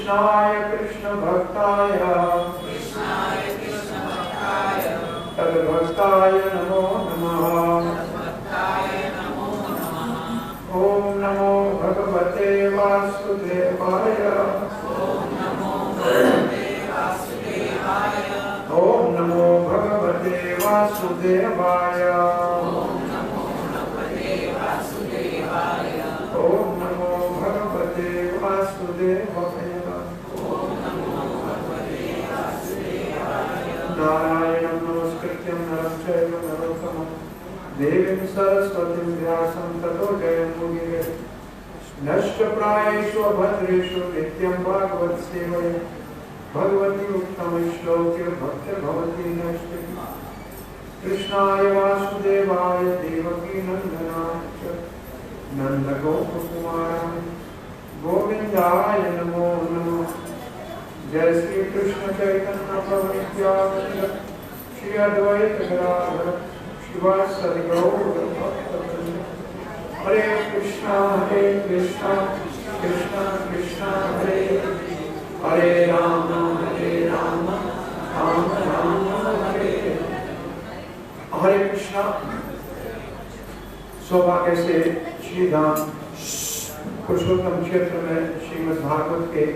कृष्णाय कृष्ण भक्ताय तद्भक्ताय नमो नमः। ओम नमो भगवते वासुदेवाय। ओम नमो भगवते वासुदेवाय। ओम नमो भगवते वासुदेवाय। नारायणं नमस्कृत्यं नरं चैव नरोत्तमं देवीं सरस्वतीं व्यासं ततो जयमुदीरये। नष्टप्रायेषु अभद्रेषु नित्यं भागवत सेवया भगवती उत्तम श्लोके भक्तिर्भवती नष्टि। कृष्णाय वासुदेवाय देवकी नंदनाय च नंदगोपकुमाराय गोविंदाय नमो नमः। जय श्री कृष्ण चैतन्य प्रभु नित्यानंद श्री अद्वैत गदाधर शिवासादि गौर भक्तवृंद। हरे कृष्णा कृष्णा कृष्णा हरे हरे राम राम राम हरे हरे कृष्णा। सौभाग्य से श्री धाम पुरुषोत्तम क्षेत्र में श्रीमद् भागवत के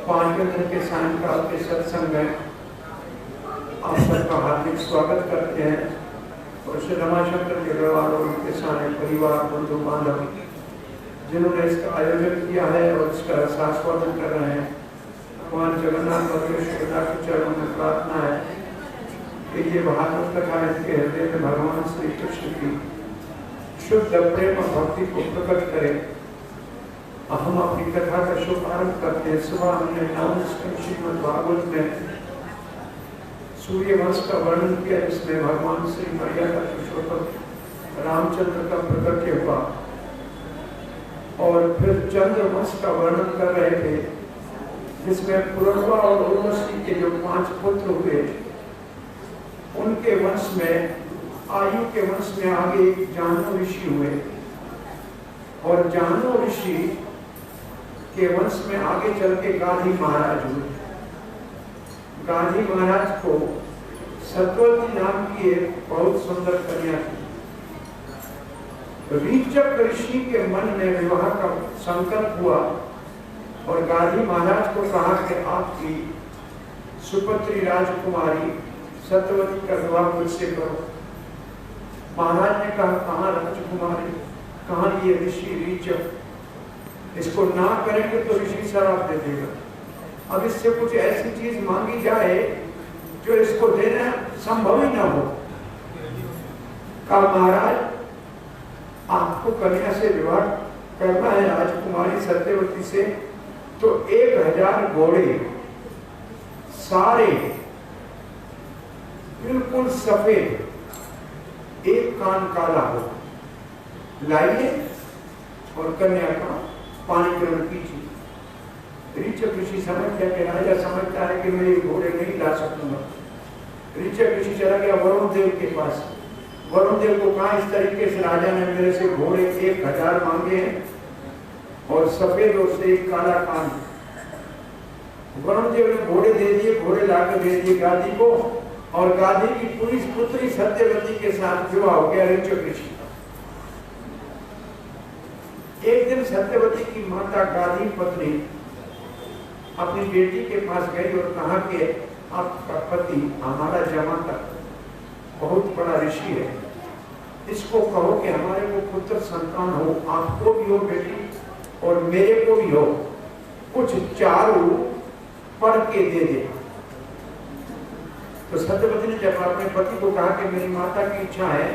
5वें दिन के सायंकाल के सत्संग में आप सबका हार्दिक स्वागत करते हैं। और श्री रमाशंकर के परिवार और उनके सारे परिवार बंधु बांधव जिन्होंने इसका आयोजन किया है और इसका आस्वादन कर रहे हैं, भगवान जगन्नाथ और यशोदा के चरणों में प्रार्थना है कि ये भागवत कथा इनके हृदय में भगवान श्री कृष्ण की शुद्ध प्रेम और भक्ति को प्रकट करें। हम अपनी कथा का शुभारंभ करते हैं। सुबह हमने 9 श्रीमद् भागवत में सूर्य वंश का वर्णन किया, जिसमें भगवान श्री मैया का पुरुषोत्तम रामचंद्र का प्रकट हुआ। और फिर चंद्र वंश का वर्णन कर रहे थे, जिसमें पुरवा और उर्वशी के जो 5 पुत्र हुए, उनके वंश में आयु के वंश में आगे जानो ऋषि हुए और जानो ऋषि के वंश में आगे चल के गाधी महाराज हुए। गाधी महाराज को सतवती नाम की एक बहुत सुंदर कन्या थी। रीचक ऋषि के मन में विवाह का संकल्प हुआ और गाधी महाराज को कहा कि आपकी सुपुत्री राजकुमारी सतवती का विवाह मुझसे करो। महाराज ने कहा, कहाँ राजकुमारी, कहाँ ये ऋषि रीचक, इसको ना करेंगे तो ऋषि शराप दे देगा। अब इससे कुछ ऐसी चीज मांगी जाए जो इसको देना संभव ही ना हो। कहा, महाराज आपको कन्या से विवाह करना है राजकुमारी सत्यवती से, तो 1000 घोड़े सारे बिल्कुल सफेद, एक कान काला हो, लाइए और कन्या का पानी ग्रहण कीजिए। ऋचक ऋषि समझ गया कि राजा समझता है कि मैं ये घोड़े नहीं ला सकूंगा। ऋचक ऋषि चला गया वरुण देव के पास। वरुण देव को कहा, इस तरीके से राजा ने मेरे से घोड़े 1000 मांगे हैं और सफेद और से एक काला कान। वरुण देव ने घोड़े दे दिए, घोड़े लाकर दे दिए गादी को, और गादी की पूरी पुत्री सत्यवती के साथ विवाह हो गया ऋचक ऋषि। एक दिन सत्यवती की माता गादी पत्नी अपनी बेटी के पास गई और कहा कि आपका पति हमारा जमाता बहुत बड़ा ऋषि है, इसको कहो कि हमारे को पुत्र संतान हो, आपको भी हो बेटी और मेरे को भी हो, कुछ चारू पढ़ के दे दे। तो सत्यवती ने जब अपने पति को कहा कि मेरी माता की इच्छा है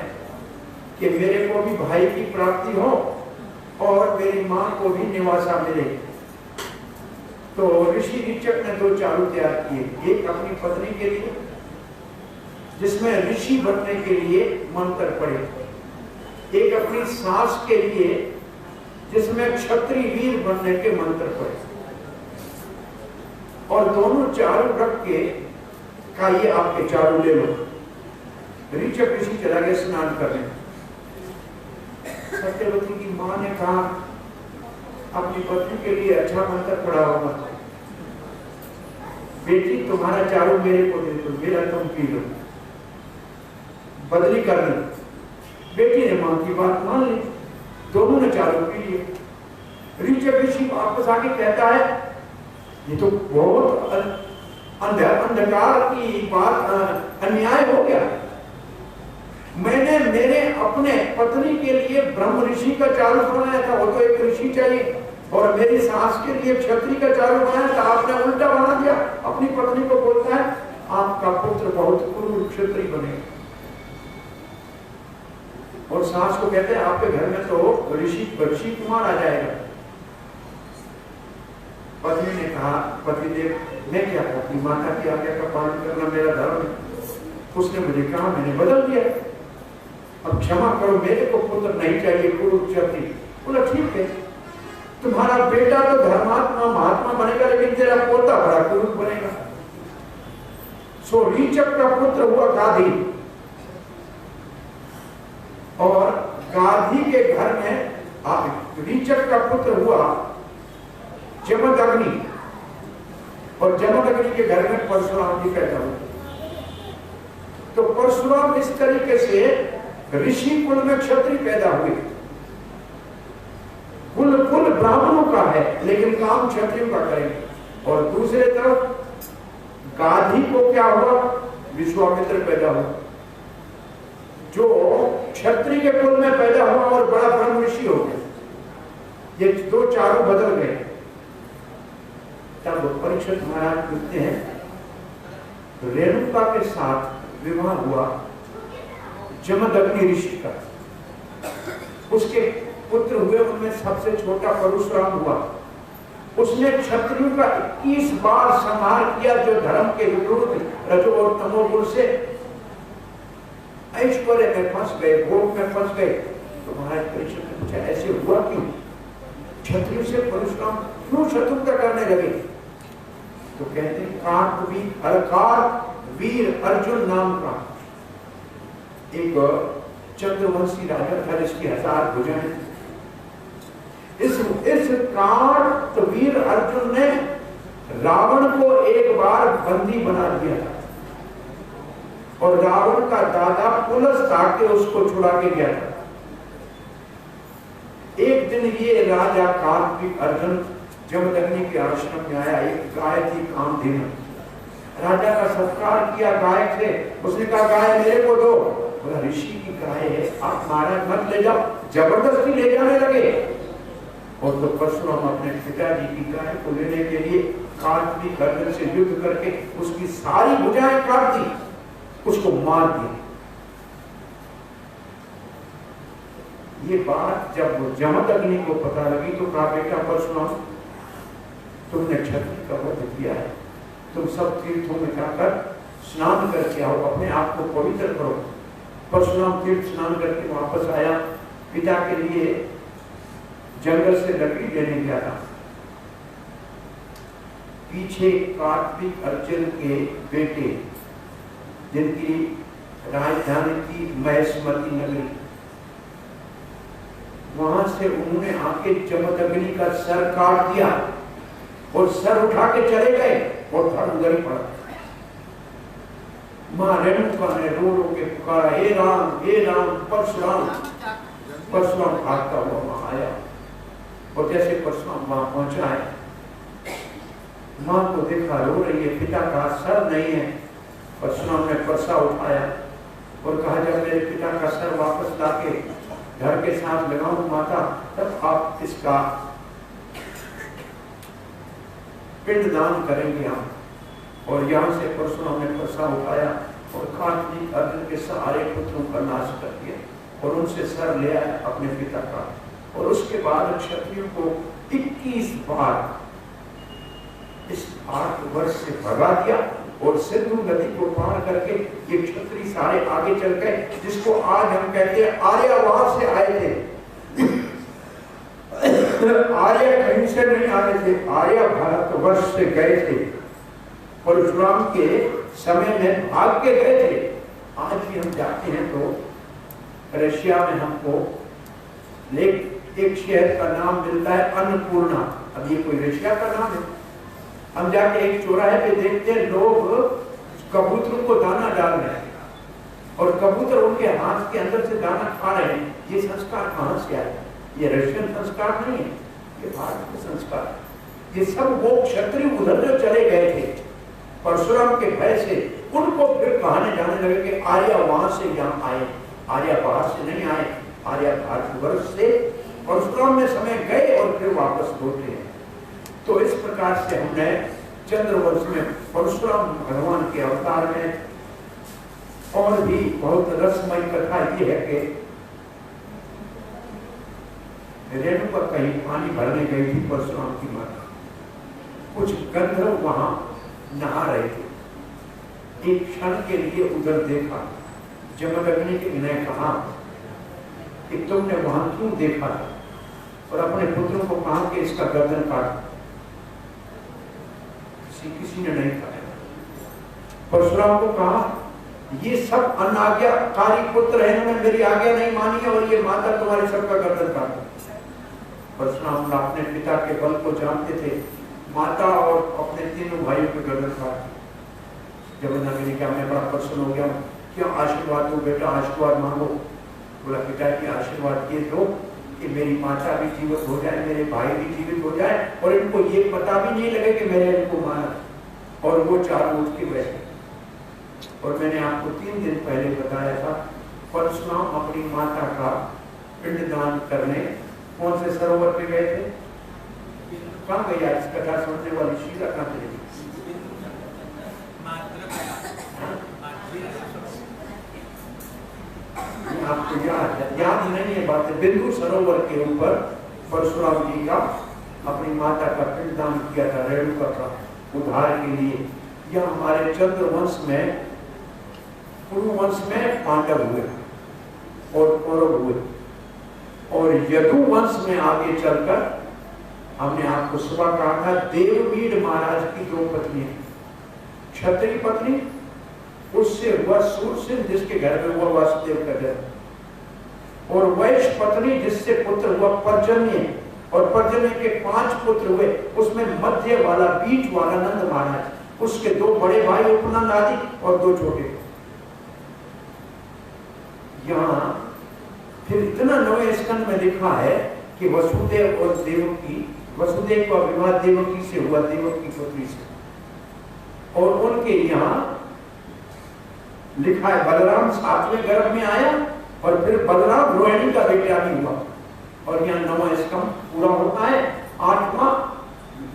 कि मेरे को भी भाई की प्राप्ति हो और मेरी माँ को भी निवासा मिले, तो ऋषि ऋचक ने 2 चारू तैयार किए। एक अपनी पत्नी के लिए, जिसमें ऋषि बनने के लिए मंत्र पढ़े, एक अपनी सास के लिए, जिसमें क्षत्रिय वीर बनने के मंत्र पढ़े, और दोनों चारू रख के कहा, ये आपके चारू ले लो। ऋचक ऋषि चला गया स्नान करने। सत्यवती की मां ने कहा, अपनी पत्नी के लिए अच्छा मंत्र पढ़ा होगा, बेटी तुम्हारा चारू मेरे को दे दो, मेरा तुम पी लो, बदली कर ली। बेटी ने मां की बात मान ली, दोनों ने चारू पी लिए। रीचक ऋषि वापस आके कहता है ये तो बहुत अंधकार की बात, अन्याय हो गया। मैंने मेरे अपने पत्नी के लिए ब्रह्म ऋषि का चारू बनाया था, वो तो एक ऋषि चाहिए, और मेरी सास के लिए क्षत्रिय का चारू बनाया था, आपने उल्टा बना दिया। अपनी पत्नी को बोलता है आपका पुत्र बहुत क्रूर क्षत्रिय बनेगा, और सास को कहते हैं आपके घर में तो ऋषि कुमार आ जाएगा। पत्नी ने कहा पतिदेव मैं क्या करती, माता की आज्ञा का पालन करना मेरा धर्म है। उसने मुझे कहा, मैंने बदल दिया, अब क्षमा करो, मेरे को पुत्र नहीं चाहिए क्रूर क्षत्रिय। बोला ठीक है, तुम्हारा बेटा तो धर्मात्मा महात्मा बनेगा, लेकिन तेरा पोता बड़ा क्रूर बनेगा। सो रीचक का पुत्र हुआ गाधी, और गाधी के घर में रीचक का पुत्र हुआ जमदग्नि, और जमदग्नि के घर में परशुराम जी पैदा हुए। तो परशुराम इस तरीके से ऋषि कुल में क्षत्रिय पैदा हुए। कुल ब्राह्मणों का है, लेकिन काम क्षत्रियों का करेंगे। और दूसरे तरफ गाधी को क्या हुआ, विश्वामित्र पैदा हुआ, जो क्षत्रिय के कुल में पैदा हुआ और बड़ा ब्रह्म ऋषि हो गया। ये दो चारों बदल गए। तब परीक्षित महाराज पूछते हैं, रेणुका के साथ विवाह हुआ जमदग्नि ऋषि का, उसके पुत्र हुए, उनमें सबसे छोटा परशुराम हुआ। उसने क्षत्रियों का 21 बार संहार किया, जो धर्म के विरुद्ध रजो और तमोगुण से ऐश्वर्य में फंस गए, भोग में फंस गए। तो महाराज परीक्षित ने पूछा ऐसे हुआ क्यों, क्षत्रियों से परशुराम क्यों शत्रुता करने लगे? तो कहते हैं वीर अर्जुन नाम का एक चंद्रवंशी राजा था, जिसकी 1000 भुजाएं। इस वीर अर्जुन ने रावण को एक बार बंदी बना दिया था, और रावण का दादा पुलस्त्य आके उसको छुड़ा के गया था। एक दिन ये राजा कार्तिक अर्जुन जमदग्नि के आश्रम में आया। एक गाय थी कामधेनु, राजा का सत्कार किया गाय से। उसने कहा गाय मेरे को दो। बोला ऋषि की गाय है, आप महाराज मत ले जाओ। जबरदस्ती ले जाने लगे। और तो परशुराम अपने पिताजी की गाय को लेने के लिए कार्तिक अर्जुन से युद्ध करके उसकी सारी भुजाएं काट दी, उसको मार दिया। ये बात जब जमदग्नि को पता लगी तो कहा बेटा परशुराम, तुमने क्षत्रिय का वध किया है, तुम सब तीर्थों में जाकर स्नान करके आओ, अपने आप को पवित्र करो। परशुराम तीर्थ स्नान करके वापस आया, पिता के लिए जंगल से लकड़ी लेने गया था। पीछे कार्तिक अर्जुन के बेटे, जिनकी राजधानी थी महेश्मती नगरी, वहां से उन्होंने आके जमदग्नि का सर काट दिया और सर उठा के चले गए, और धड़ उधर ही पड़ा। मां रेणुका ने रो रो के पुकारा, हे राम परशुराम। परशुराम भागता हुआ वहां आया, और जैसे परशुराम वहां पहुंचा है, मां को देखा रो रही है, पिता का सर नहीं है। परशुराम ने परसा उठाया और कहा जब मेरे पिता का सर वापस लाके घर के साथ लगाऊं माता, तब आप इसका पिंडदान करेंगे हम। और यहाँ से परशुराम ने परसा उठाया और कार्तिक अर्जुन के सारे पुत्रों का नाश कर दिया, और उनसे सर ले आया अपने पिता का। और उसके बाद क्षत्रियों को 21 बार इस भारतवर्ष से भगा दिया, और सिंधु नदी को पार करके ये क्षत्रिय सारे आगे चल गए, जिसको आज हम कहते हैं आर्य वहां से आए थे। आर्य कहीं से नहीं आए थे, आर्य भारतवर्ष से गए थे, परशुराम के समय में भाग के गए थे। आज भी हम जाते हैं तो रशिया में हमको एक शहर का नाम मिलता है अन्नपूर्णा। अब ये कोई रशिया का नाम है, हम जाके एक चौराहे पे देखते हैं लोग कबूतरों को दाना डाल रहे हैं और कबूतर उनके हाथ के अंदर से दाना खा रहे हैं। ये संस्कार कहाँ से आया? ये रशियन संस्कार नहीं है, ये भारत के संस्कार। ये सब वो क्षत्रिय उधर जो चले गए थे परशुराम के भय से, उनको फिर कहने जाने लगे कि आर्य वहां से यहाँ आए, आर्य बाहर से नहीं आए, आर्य भारतवर्ष से परशुराम में समय गए और फिर वापस लौटे। तो इस प्रकार से हमने चंद्रवंश में परशुराम भगवान के अवतार में और भी बहुत रसमय कथा ये है कि रेणुका कहीं पानी भरने गई थी परशुराम की माता। कुछ गंधर्व वहां नहा रहे थे। एक क्षण के लिए उधर देखा। जमदग्नि ने कहा कि तुमने वहां क्यों देखा? और अपने पुत्रों को कहा कि इसका गर्दन काट। किसी ने नहीं कहा। परशुराम को कहा ये सब अनाज्ञाकारी पुत्र है, इन्होंने मेरी आज्ञा नहीं मानी है और ये माता तुम्हारे सबका गर्दन काट। परशुराम अपने पिता के बल को जानते थे, माता और अपने तीनों भाइयों के गर्दन काट। जमदग्नि ने कहा मैं बड़ा प्रसन्न हो गया, क्यों आशीर्वाद दो बेटा, आशीर्वाद मांगो। बोला पिता की आशीर्वाद ये दो कि मेरी माता भी जीवित हो जाए, मेरे भाई भी जीवित हो जाए और इनको ये पता भी नहीं लगे कि मैंने इनको मारा। और वो चारों उठ के बैठे। और मैंने आपको 3 दिन पहले बताया था परशुराम अपनी माता का पिंडदान करने कौन से सरोवर पे गए थे? कहाँ गई? आज कथा सुनने वाली शीला कहाँ चली? आपको याद नहीं है बातें? बिंदु सरोवर के ऊपर परशुराम जी का अपनी माता का पिंडदान किया था रेणुका का उद्धार के लिए। यह हमारे चंद्रवंश में, कुरुवंश में पांडव हुए और कौरव हुए, और यदुवंश में आगे चलकर हमने आपको सुबह कहा था देववीर महाराज की 2 पत्नी, क्षत्रिय पत्नी, उससे हुआ सूरसेन जिसके घर में हुआ वासुदेव का जन्म, और वैश्य पत्नी जिससे पुत्र हुआ पर्जन्य, और पर्जन्य के 5 पुत्र हुए, उसमें मध्य वाला बीच वाला नंद महाराज, उसके 2 बड़े भाई उपनंद आदि और 2 छोटे। यहाँ फिर इतना नवे स्कंद में लिखा है कि वसुदेव और देवकी, वसुदेव का विवाह देवकी से हुआ, देवकी पुत्री से, और उनके यहाँ लिखा है बलराम 7वें गर्भ में आया और फिर बलराम रोहिणी का बेटा भी हुआ। और यहाँ 9वां स्कंद पूरा होता है। 8वां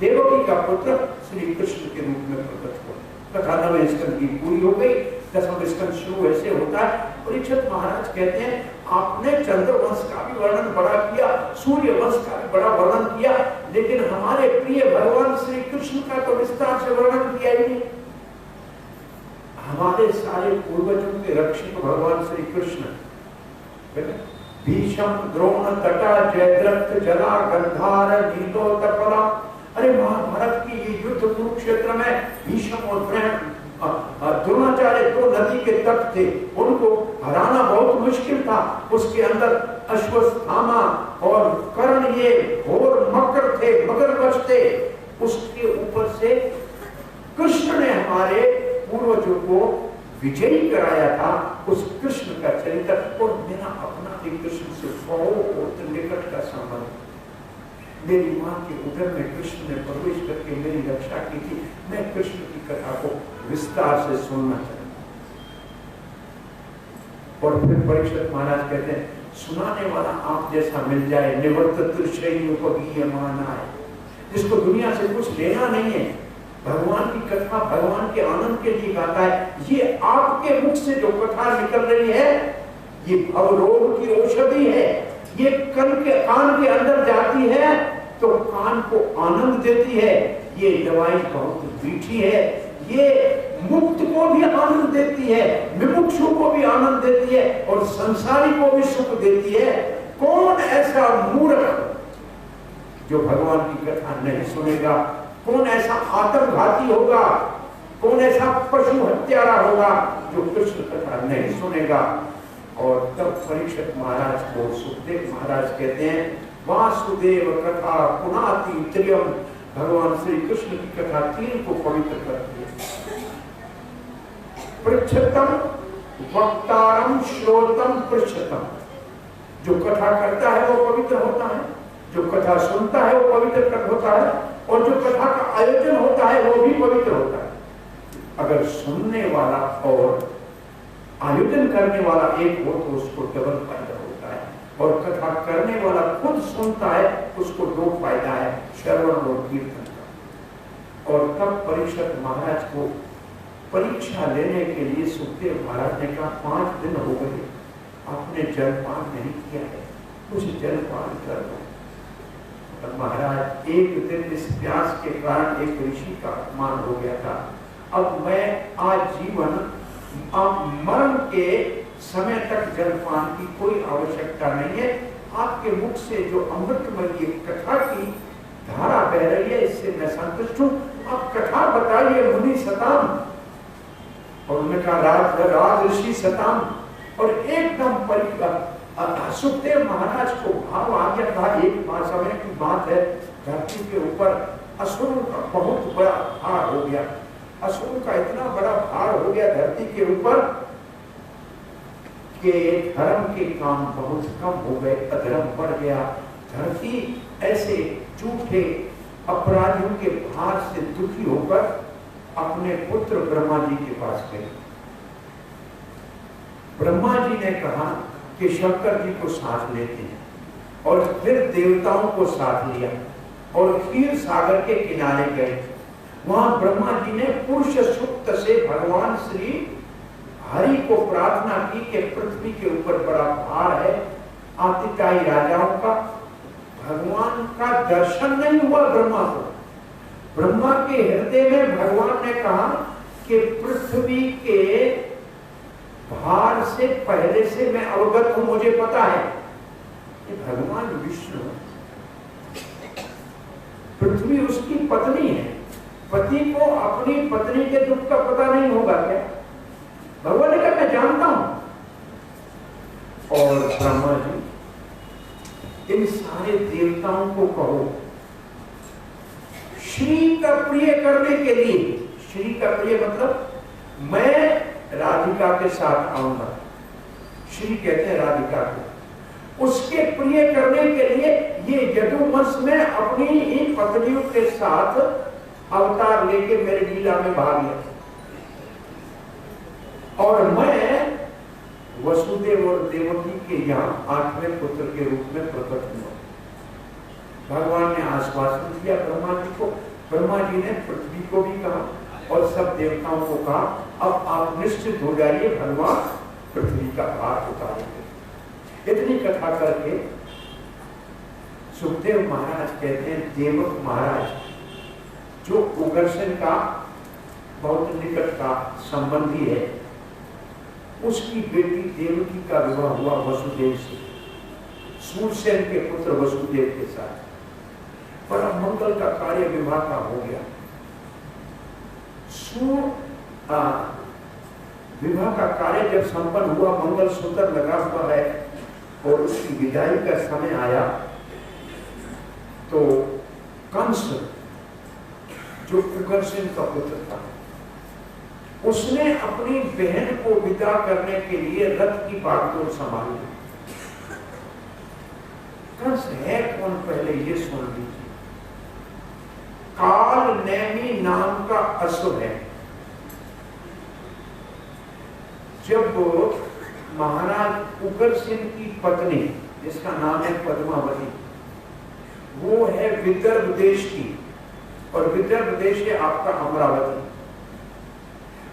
देवकी का पुत्र श्री कृष्ण के रूप में प्रकट हुआ। कथा 9वें स्कंद की पूरी हो गई। 10वां स्कंद शुरू ऐसे होता है। परीक्षित महाराज कहते हैं आपने चंद्रवंश का भी वर्णन बड़ा किया, सूर्य वंश का भी बड़ा वर्णन किया, लेकिन हमारे प्रिय भगवान श्री कृष्ण का तो विस्तार से वर्णन किया ही नहीं। हमारे सारे पूर्वजों के रक्षक भगवान श्री कृष्ण, भीष्म, द्रोण, तटा, जयद्रथ, जला, गंधार, नीलोत्पला। अरे महाभारत की ये युद्ध कुरुक्षेत्र में भीष्म और द्रोणाचार्य 2 नदी के तट थे, उनको हराना बहुत मुश्किल था। उसके अंदर अश्वत्थामा और कर्ण ये घोर मकर थे, मगरमच्छ थे। उसके ऊपर से कृष्ण ने हमारे पूर्वजों को विजयी कराया था। उस कृष्ण का चरित्र, और मेरा अपना भी कृष्ण से बहुत निकट का संबंध। मेरी माँ के उदर में कृष्ण ने प्रवेश करके मेरी रक्षा की थी। मैं कृष्ण की कथा को विस्तार से सुनना चाहता हूँ। और फिर परीक्षित महाराज कहते हैं सुनाने वाला आप जैसा मिल जाए, निवर्त माना है, जिसको दुनिया से कुछ लेना नहीं है, भगवान की कथा भगवान के आनंद के लिए गाता है। ये आपके मुख से जो कथा निकल रही है, ये भवरोग की औषधि है। ये कान के अंदर जाती है तो कान को आनंद देती है। ये दवाई बहुत मीठी है, ये मुक्त को भी आनंद देती है, विमुक्षु को भी आनंद देती है, और संसारी को भी सुख देती है। कौन ऐसा मूर्ख जो भगवान की कथा नहीं सुनेगा? कौन ऐसा आत्मघाती होगा? कौन ऐसा पशु हत्यारा होगा जो कृष्ण कथा नहीं सुनेगा? और तब परीक्षित महाराज को सुखदेव महाराज कहते हैं वासुदेव कथा पुनाति त्रियम भगवान श्री कृष्ण की कथा 3 को पवित्र करती है। पृच्छतम वक्तारम श्रोतम पृच्छतम, जो कथा करता है वो पवित्र होता है, जो कथा सुनता है वो पवित्र होता है, और जो कथा का आयोजन होता है वो भी पवित्र होता है। अगर सुनने वाला और आयोजन करने वाला एक हो तो उसको डबल फायदा होता है, और कथा करने वाला खुद सुनता है उसको 2 फायदा है, श्रवण और कीर्तन का। और तब परीक्षित महाराज को परीक्षा लेने के लिए सुखदेव महाराज ने कहा 5 दिन हो गए आपने जलपान नहीं किया है, कुछ जलपान कर दो। और महाराज एक दिन इस प्यास के कारण एक ऋषि का अपमान हो गया था, अब मैं आजीवन मरण के समय तक जलपान की कोई आवश्यकता नहीं है, आपके मुख से जो अमृतमयी कथा की धारा बह रही है इससे मैं संतुष्ट हूँ, आप कथा बताइए मुनि सताम। और उन्होंने कहा राज ऋषि सताम। और एकदम सुखदेव महाराज को भाव आ गया था। एक समय की बात है, धरती के ऊपर असुरों का बहुत बड़ा भार हो गया, असुरों का इतना बड़ा भार हो गया धरती के ऊपर कि धर्म के काम बहुत कम हो गए, अधर्म बढ़ गया। धरती ऐसे झूठे अपराधियों के भार से दुखी होकर अपने पुत्र ब्रह्मा जी के पास गए। ब्रह्मा जी ने कहा कि शंकर जी को साथ लेते हैं, और फिर देवताओं को साथ लिया और क्षीर सागर के किनारे गए। वहां ब्रह्मा जी ने पुरुष सूक्त से भगवान श्री हरि को प्रार्थना की कि पृथ्वी के ऊपर बड़ा भार है आतिताई राजाओं का। भगवान का दर्शन नहीं हुआ ब्रह्मा को। ब्रह्मा के हृदय में भगवान ने कहा कि पृथ्वी के भार से पहले से मैं अवगत हूं, मुझे पता है कि भगवान विष्णु, पृथ्वी उसकी पत्नी है, पति को अपनी पत्नी के दुख का पता नहीं होगा क्या? भगवान ने कहा मैं जानता हूं। और ब्रह्मा जी इन सारे देवताओं को कहो श्री का प्रिय करने के लिए, श्री का प्रिय मतलब मैं राधिका के साथ आऊंगा, श्री कहते हैं राधिका को, उसके प्रिय करने के लिए ये यदुवंश में अपनी ही पत्नियों के साथ अवतार लेके मेरे लीला में भाग लिया, और मैं वसुदेव और देवकी के यहाँ 8वें पुत्र के रूप में प्रकट हुआ। भगवान ने आश्वासन दिया ब्रह्मा जी को। ब्रह्मा जी ने पृथ्वी को भी कहा और सब देवताओं को कहा अब आप निश्चित हो जाइए, भगवान पृथ्वी का भार उतारेंगे। इतनी कथा करके सुखदेव महाराज कहते हैं देवक महाराज जो उग्रसेन का बहुत निकट का संबंधी है, उसकी बेटी देवकी का विवाह हुआ वसुदेव से, सूरसेन के पुत्र वसुदेव के साथ। बड़ा मंगल का कार्य विवाह का हो गया। विवाह का कार्य जब संपन्न हुआ, मंगल सूत्र लगा हुआ है और उसकी विदाई का समय आया, तो कंस जो उग्रसेन का पुत्र था, उसने अपनी बहन को विदा करने के लिए रथ की बागडोर संभाली। कंस है कौन पहले ये सुन लीजिए। काल नेमी नाम का असुर है। जब महाराज उग्रसेन की पत्नी, जिसका नाम है पद्मावती, वो है विदर्भ देश की, और विदर्भ देश है आपका अमरावती,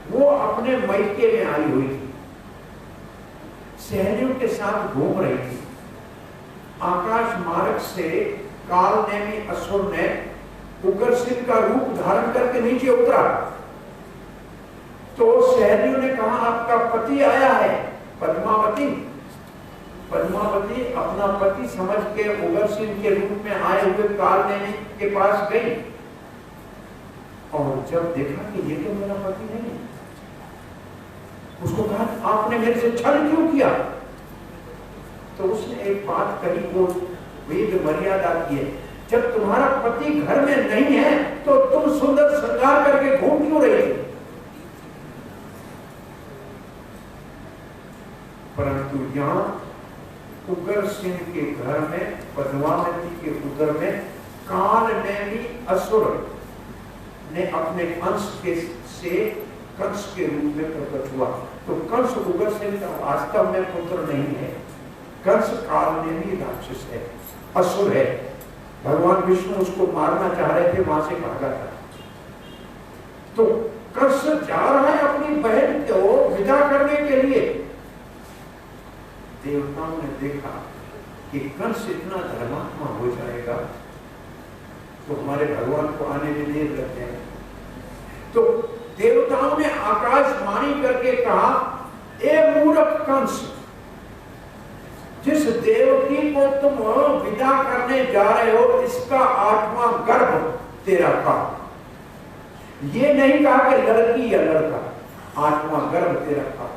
वो अपने मैके में आई हुई थी, सहेलियों के साथ घूम रही थी। आकाश मार्ग से कालनेमी असुर ने उग्रसेन का रूप धारण करके नीचे उतरा, तो सहेलियों ने कहा आपका पति आया है। पद्मावती अपना पति समझ के उग्रसेन के रूप में आए हुए कालनेमी के पास गई, और जब देखा कि ये तो मेरा पति नहीं है, उसको कहा आपने मेरे से छल क्यों किया? तो उसने एक बात कही, वो वेद मर्यादा की है, जब तुम्हारा पति घर में नहीं है यहाँ उग्रसेन के घर में, पद्मावती के उदर में काल ने भी असुर ने अपने अंश के से कंस के रूप में प्रकट हुआ। तो कंस उग्रसेन का वास्तव में पुत्र नहीं है, कंस काल ने भी राक्षस है, असुर है। भगवान विष्णु उसको मारना चाह रहे थे, वहां से भागा था। तो कंस जा रहा है अपनी बहन को विदा करने के लिए। देवताओं ने देखा कि कंस इतना धर्मात्मा हो जाएगा तो हमारे भगवान को आने में देर लगते हैं। तो देवताओं ने आकाशवाणी करके कहा, ए मूर्ख कंस, जिस देवकी को तुम विदा करने जा रहे हो इसका 8वां गर्भ तेरा का। ये नहीं कहा कि लड़की या लड़का, 8वां गर्भ तेरा का।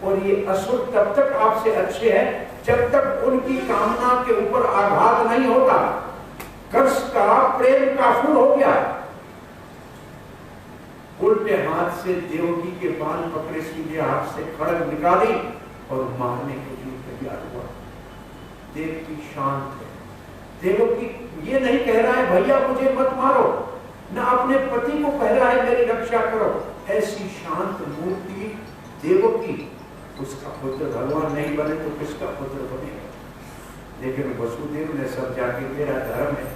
और ये असुर तब तक आपसे अच्छे हैं जब तक उनकी कामना के ऊपर आघात नहीं होता। कंस का प्रेम काफूर हो गया, उल्टे हाथ से देवकी के बाल पकड़े, सीधे हाथ से खड़ग निकाली और मारने के लिए तैयार हुआ। देवकी शांत है, देवकी ये नहीं कह रहा है भैया मुझे मत मारो, ना अपने पति को कह रहा है मेरी रक्षा करो। ऐसी शांत मूर्ति देवकी, उसका पुत्र भगवान नहीं बने तो किसका पुत्र बनेगा। लेकिन वसुदेव ने सब जाके, मेरा धर्म है,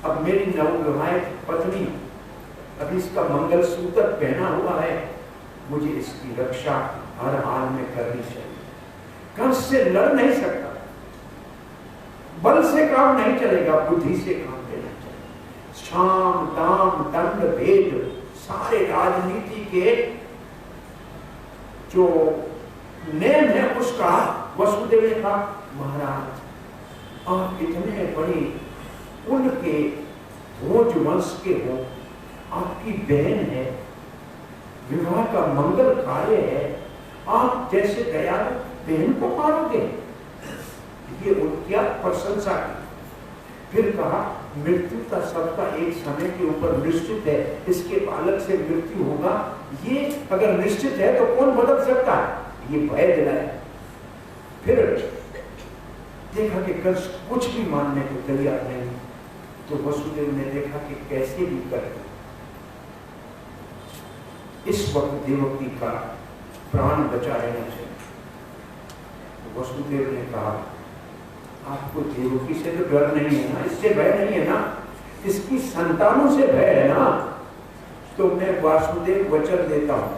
अब मेरी नवविवाहित पत्नी, अभी इसका मंगल सूत्र पहना हुआ है, मुझे इसकी रक्षा हर हाल में करनी चाहिए। कंस से लड़ नहीं सकता, बल से काम नहीं चलेगा, बुद्धि से काम लेना चाहिए। शाम दाम दंड भेद सारे राजनीति के जो नेम है उसका वसुदेव ने कहा, महाराज आप इतने बड़े कुल के भोज वंश के हो, आपकी बहन है, विवाह का मंगल कार्य है, आप जैसे दयालु बहन को मारोगे? ये उनकी प्रशंसा की। फिर कहा, मृत्यु का सबका एक समय के ऊपर निश्चित है, इसके बालक से मृत्यु होगा, ये अगर निश्चित है तो कौन बदल सकता है? ये भय दिलाया। फिर देखा कि कंस कुछ भी मानने को तैयार नहीं, तो वसुदेव ने देखा कि कैसे भी करे इस वक्त देवकी का प्राण बचा लेना चाहिए। तो वसुदेव ने कहा, आपको देवकी से तो डर नहीं है ना, इससे भय नहीं है ना, इसकी संतानों से भय है ना, तो मैं वासुदेव वचन देता हूं,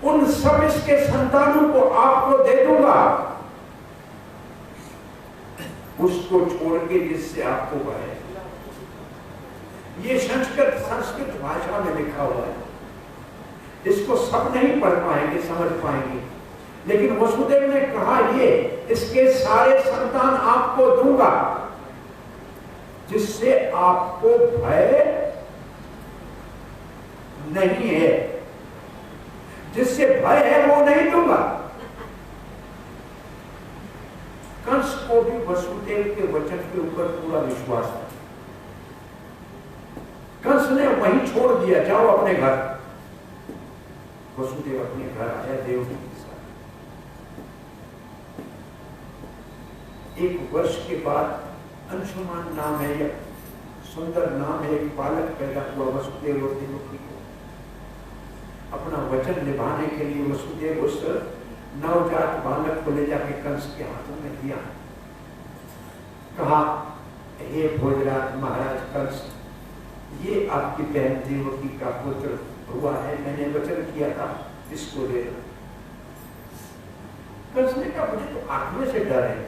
उन सब इसके संतानों को आपको दे दूंगा, उसको छोड़ के जिससे आपको भय है। ये संस्कृत भाषा में लिखा हुआ है, इसको सब नहीं पढ़ पाएंगे, समझ पाएंगे, लेकिन वसुदेव ने कहा, ये इसके सारे संतान आपको दूंगा, जिससे आपको भय नहीं है, जिससे भय है वो नहीं दूंगा। कंस को भी वसुदेव के वचन के ऊपर पूरा विश्वास था। कंस ने वहीं छोड़ दिया, जाओ अपने घर। वसुदेव अपने घर आया देवकी के साथ। 1 वर्ष के बाद अंशुमान नाम है, या सुंदर नाम है, एक बालक पैदा हुआ वसुदेव और देवकी को। अपना वचन निभाने के लिए वसुदेव उस नवजात बालक को ले जाके कंस के हाथों में दिया। कहा, हे भोजराज महाराज कंस, ये आपकी बहन देवकी का पुत्र हुआ है, मैंने वचन किया था, इसको ले लो। कंस ने कहा, मुझे तो आत्मा से डर है,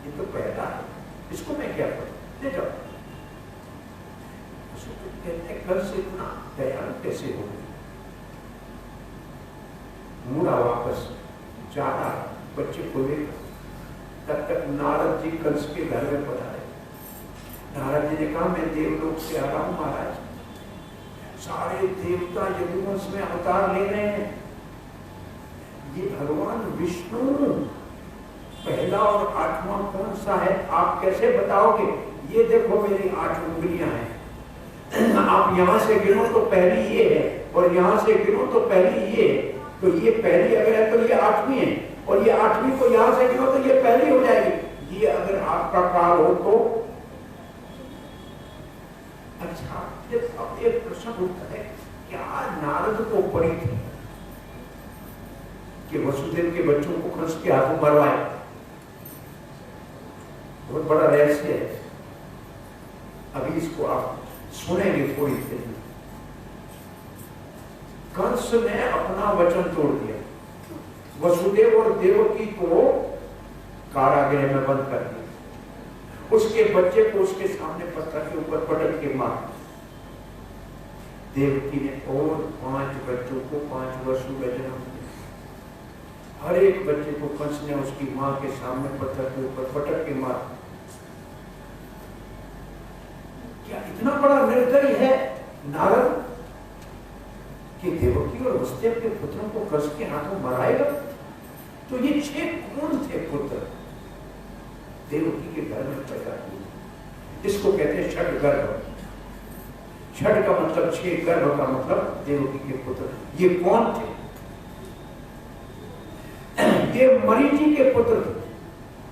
ये तो पैदा है, इसको मैं क्या करूं, ले जाओ। उसको कहते हैं, कंस इतना दयालु कैसे हो गए? मुड़ा वापस जा रहा बच्चे को लेकर, तब तक नारद जी कंस के घर में पधारे। नारद जी ने कहा, मैं देवलोक से आ रहा हूं महाराज, सारे देवता यदुवंश में अवतार ले रहे हैं, ये भगवान विष्णु पहला और 8वां कौन सा है, आप कैसे बताओगे? ये देखो मेरी 8 उंगलियां हैं, आप यहां से गिनो तो पहली ये है, और यहां से गिनो तो पहली ये है, तो ये पहली अगर है तो ये 8वीं है, और ये 8वीं को यहां से क्यों तो ये पहली हो जाएगी। ये अगर आपका काल हो तो अच्छा। अब एक प्रश्न उठता है, क्या नारद को पड़ी थी कि वसुदेव के बच्चों को कंस के हाथों मरवाए? बहुत बड़ा रहस्य है, अभी इसको आप सुनेंगे थोड़ी देर में। कंस ने अपना वचन तोड़ दिया, वसुदेव और देवकी को कारागृह में बंद कर दिया, उसके बच्चे को उसके सामने पत्थर के ऊपर पटक के मार। देवकी ने और 5 बच्चों को 5 वर्षों में जन्म दिया। हर एक बच्चे को कंस ने उसकी मां के सामने पत्थर के ऊपर पटक के मार। क्या इतना बड़ा निर्दयी है नारद कि देवकी और वसुदेव के पुत्रों को कंस के हाथों मराएगा? तो ये 6 कौन थे पुत्र? देवकी के घर में पैदा हुए, इसको कहते हैं षड गर्भ। षड का मतलब 6, गर्भ का मतलब देवकी के पुत्र। ये कौन थे? ये मरीचि के पुत्र थे,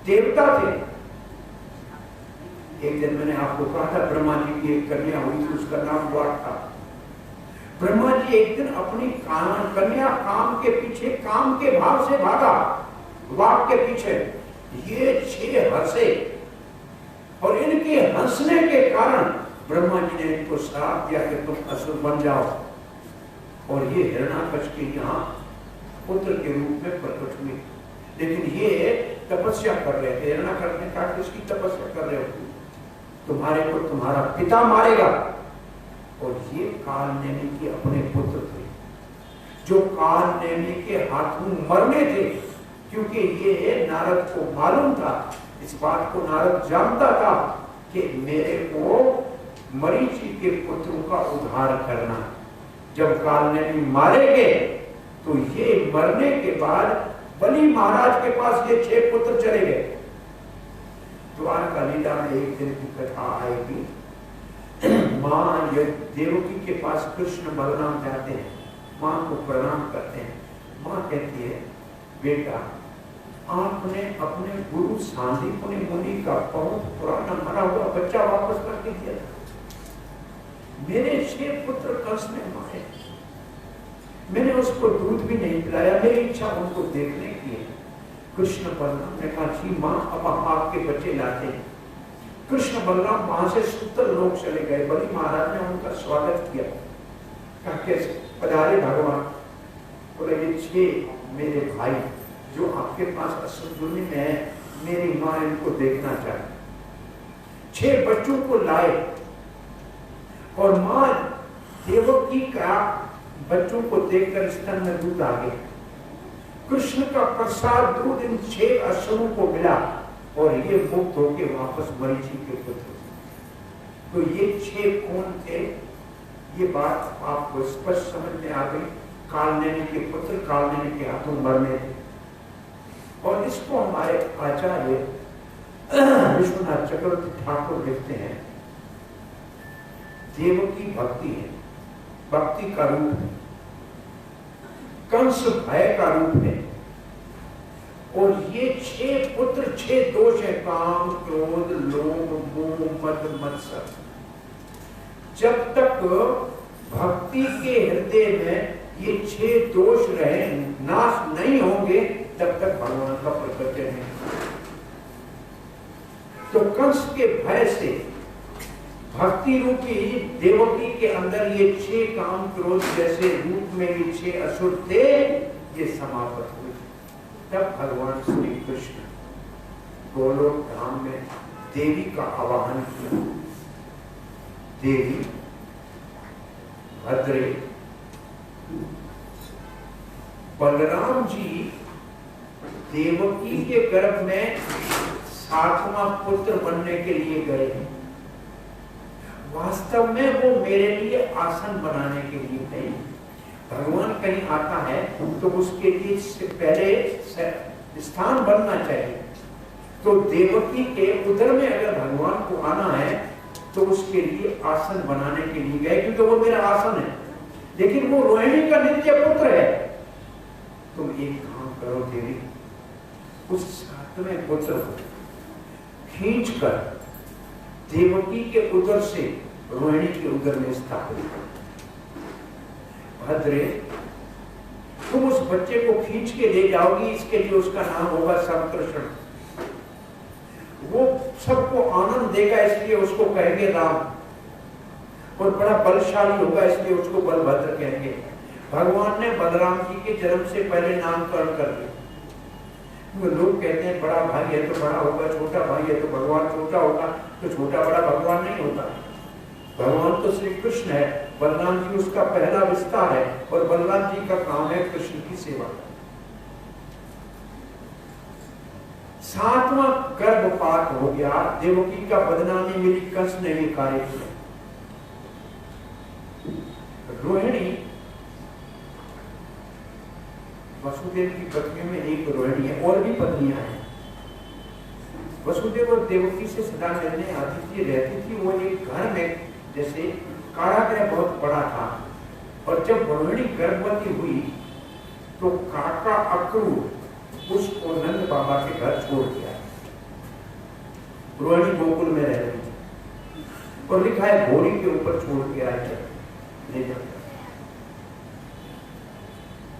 देवता थे। एक दिन मैंने आपको कहा था ब्रह्मा जी की एक कन्या हुई थी, उसका नाम वाट था। ब्रह्मा जी एक दिन अपनी कन्या काम के पीछे, काम के भाव से भागा, वाट के पीछे। ये 6 हंसे और इनके हंसने के कारण ब्रह्मा जी ने इनको श्राप दिया कि तुम असुर बन जाओ। और ये हिरण्याकश के यहाँ पुत्र के रूप में प्रकट हुए। लेकिन ये तपस्या कर रहे थे। हिरण्याकश ने कहा किसकी तपस्या कर रहे हो? तुम्हारे को तुम्हारा पिता मारेगा। और ये कालनेमी के अपने पुत्र थे, जो कालनेमी के हाथों मरने थे, क्योंकि ये नारद को मालूम था, इस बात को नारद जानता था कि मेरे को मरीचि के पुत्रों का उद्धार करना। जब कालनेमी मारेंगे तो ये मरने के बाद बलि महाराज के पास ये 6 पुत्र चले गए। द्वारका लीला में एक दिन की कथा आएगी, माँ देवकी के पास कृष्ण बलराम जाते हैं, माँ को प्रणाम करते हैं। माँ कहती है, बेटा आपने अपने गुरु सांदीपनि मुनि का बहुत पुराना मरा हुआ बच्चा वापस करके दिया था। मेरे 6 पुत्र कंस ने मारे, मैंने उसको दूध भी नहीं पिलाया, मेरी इच्छा उनको देखने की है। कृष्ण बलराम ने कहा, जी माँ अब आपके बच्चे लाते हैं। कृष्ण बलराम वहां से सूतर लोग चले गए। बलि महाराज ने उनका स्वागत किया, कहा कैसे पधारे भगवान। बोले ये 6 मेरे भाई जो आपके पास असुरधुनी में है, मेरी माँ इनको देखना चाहे। 6 बच्चों को लाए और माँ देवकी का बच्चों को देखकर स्तन में दूध आ गया। कृष्ण का प्रसाद दूध इन 6 असुरों को मिला और ये मुक्त होके वापस मरीचि के पुत्र। तो ये 6 कौन थे? ये बात आपको स्पष्ट समझ में आ गई। कालनेमी के पुत्र कालनेमी के हाथों मरने थे। और इसको हमारे आचार्य विश्वनाथ चक्रवर्ती ठाकुर लिखते हैं, देवकी भक्ति है, भक्ति का रूप है, कंस भय का रूप है। और ये 6 पुत्र 6 दोष है, काम क्रोध लोभ मोह मद मत्सर। जब तक भक्ति के हृदय में ये 6 दोष रहे, नाश नहीं होंगे, तब तक भगवान का प्रकट नहीं। तो कंस के भय से भक्ति रूपी देवकी के अंदर ये 6 काम क्रोध जैसे रूप में ये 6 असुर थे, ये समाप्त हुए। तब भगवान श्री कृष्ण गोलोक धाम में देवी का आवाहन किया। देवी भद्रे, बलराम जी देवकी के गर्भ में 7वां पुत्र बनने के लिए गए हैं। वास्तव में वो मेरे लिए आसन बनाने के लिए नहीं। भगवान कहीं आता है तो उसके लिए पहले स्थान बनना चाहिए। तो देवकी के उदर में अगर भगवान को आना है तो उसके लिए आसन बनाने के लिए गए, क्योंकि वो मेरा आसन है। लेकिन वो रोहिणी का नित्य पुत्र है, तुम एक काम करो देवी, उस 7वें पुत्र को खींच कर देवकी के उदर से रोहिणी के उदर में स्थापित करो। भद्रे, तुम उस बच्चे को खींच के ले जाओगी, इसके लिए उसका नाम होगा संकृष्ण। वो सबको आनंद देगा, इसलिए उसको कहेंगे राम, और बड़ा बलशाली होगा, इसलिए उसको बलभद्र कहेंगे। भगवान ने बलराम जी के जन्म से पहले नामकरण कर दिया। लोग कहते हैं बड़ा भाई है तो बड़ा होगा, छोटा भाई है तो भगवान छोटा होगा, तो छोटा बड़ा भगवान नहीं होता। भगवान तो श्री कृष्ण है, बलराम जी उसका पहला विस्तार है, और बलराम जी का काम है कृष्ण की सेवा। 7वां गर्भपात हो गया, देवकी का बदनामी मिली, कंस ने भी कार्य किया। रोहिणी वसुदेव की पत्नियों में एक रोहिणी है, और भी पत्नियां हैं। वसुदेव और देवकी से सदा मिलने आती थी, रहती थी। वो एक घर में, जैसे कारागृह बहुत बड़ा था, और जब रोहिणी गर्भवती हुई तो काका अक्रूर उसको नंद बाबा के घर छोड़ दिया। रोहिणी गोकुल में रह रही थी, और लिखा है घोड़ी के ऊपर छोड़ के आए ले जाता।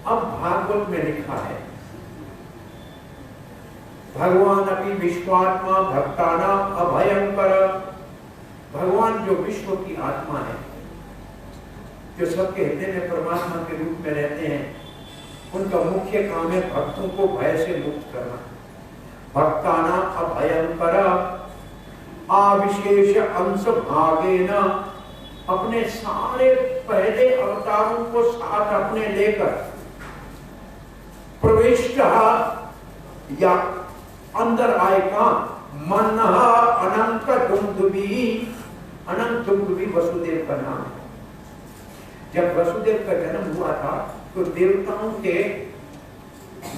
अब भागवत में लिखा है, भगवान अपनी विश्वात्मा भक्तानां अभयंकर। भगवान जो विश्व की आत्मा है, जो सबके हृदय में परमात्मा के रूप में रहते हैं, उनका मुख्य काम है भक्तों को भय से मुक्त करना। भक्तानां अभयंकर अविशेष अंश भागेन, अपने सारे पहले अवतारों को साथ अपने लेकर प्रविष्ट या अंदर आएगा। मन अनंत दुंदुभी, अनंत दुंदुभी वसुदेव का नाम है। जब वसुदेव का जन्म हुआ था तो देवताओं के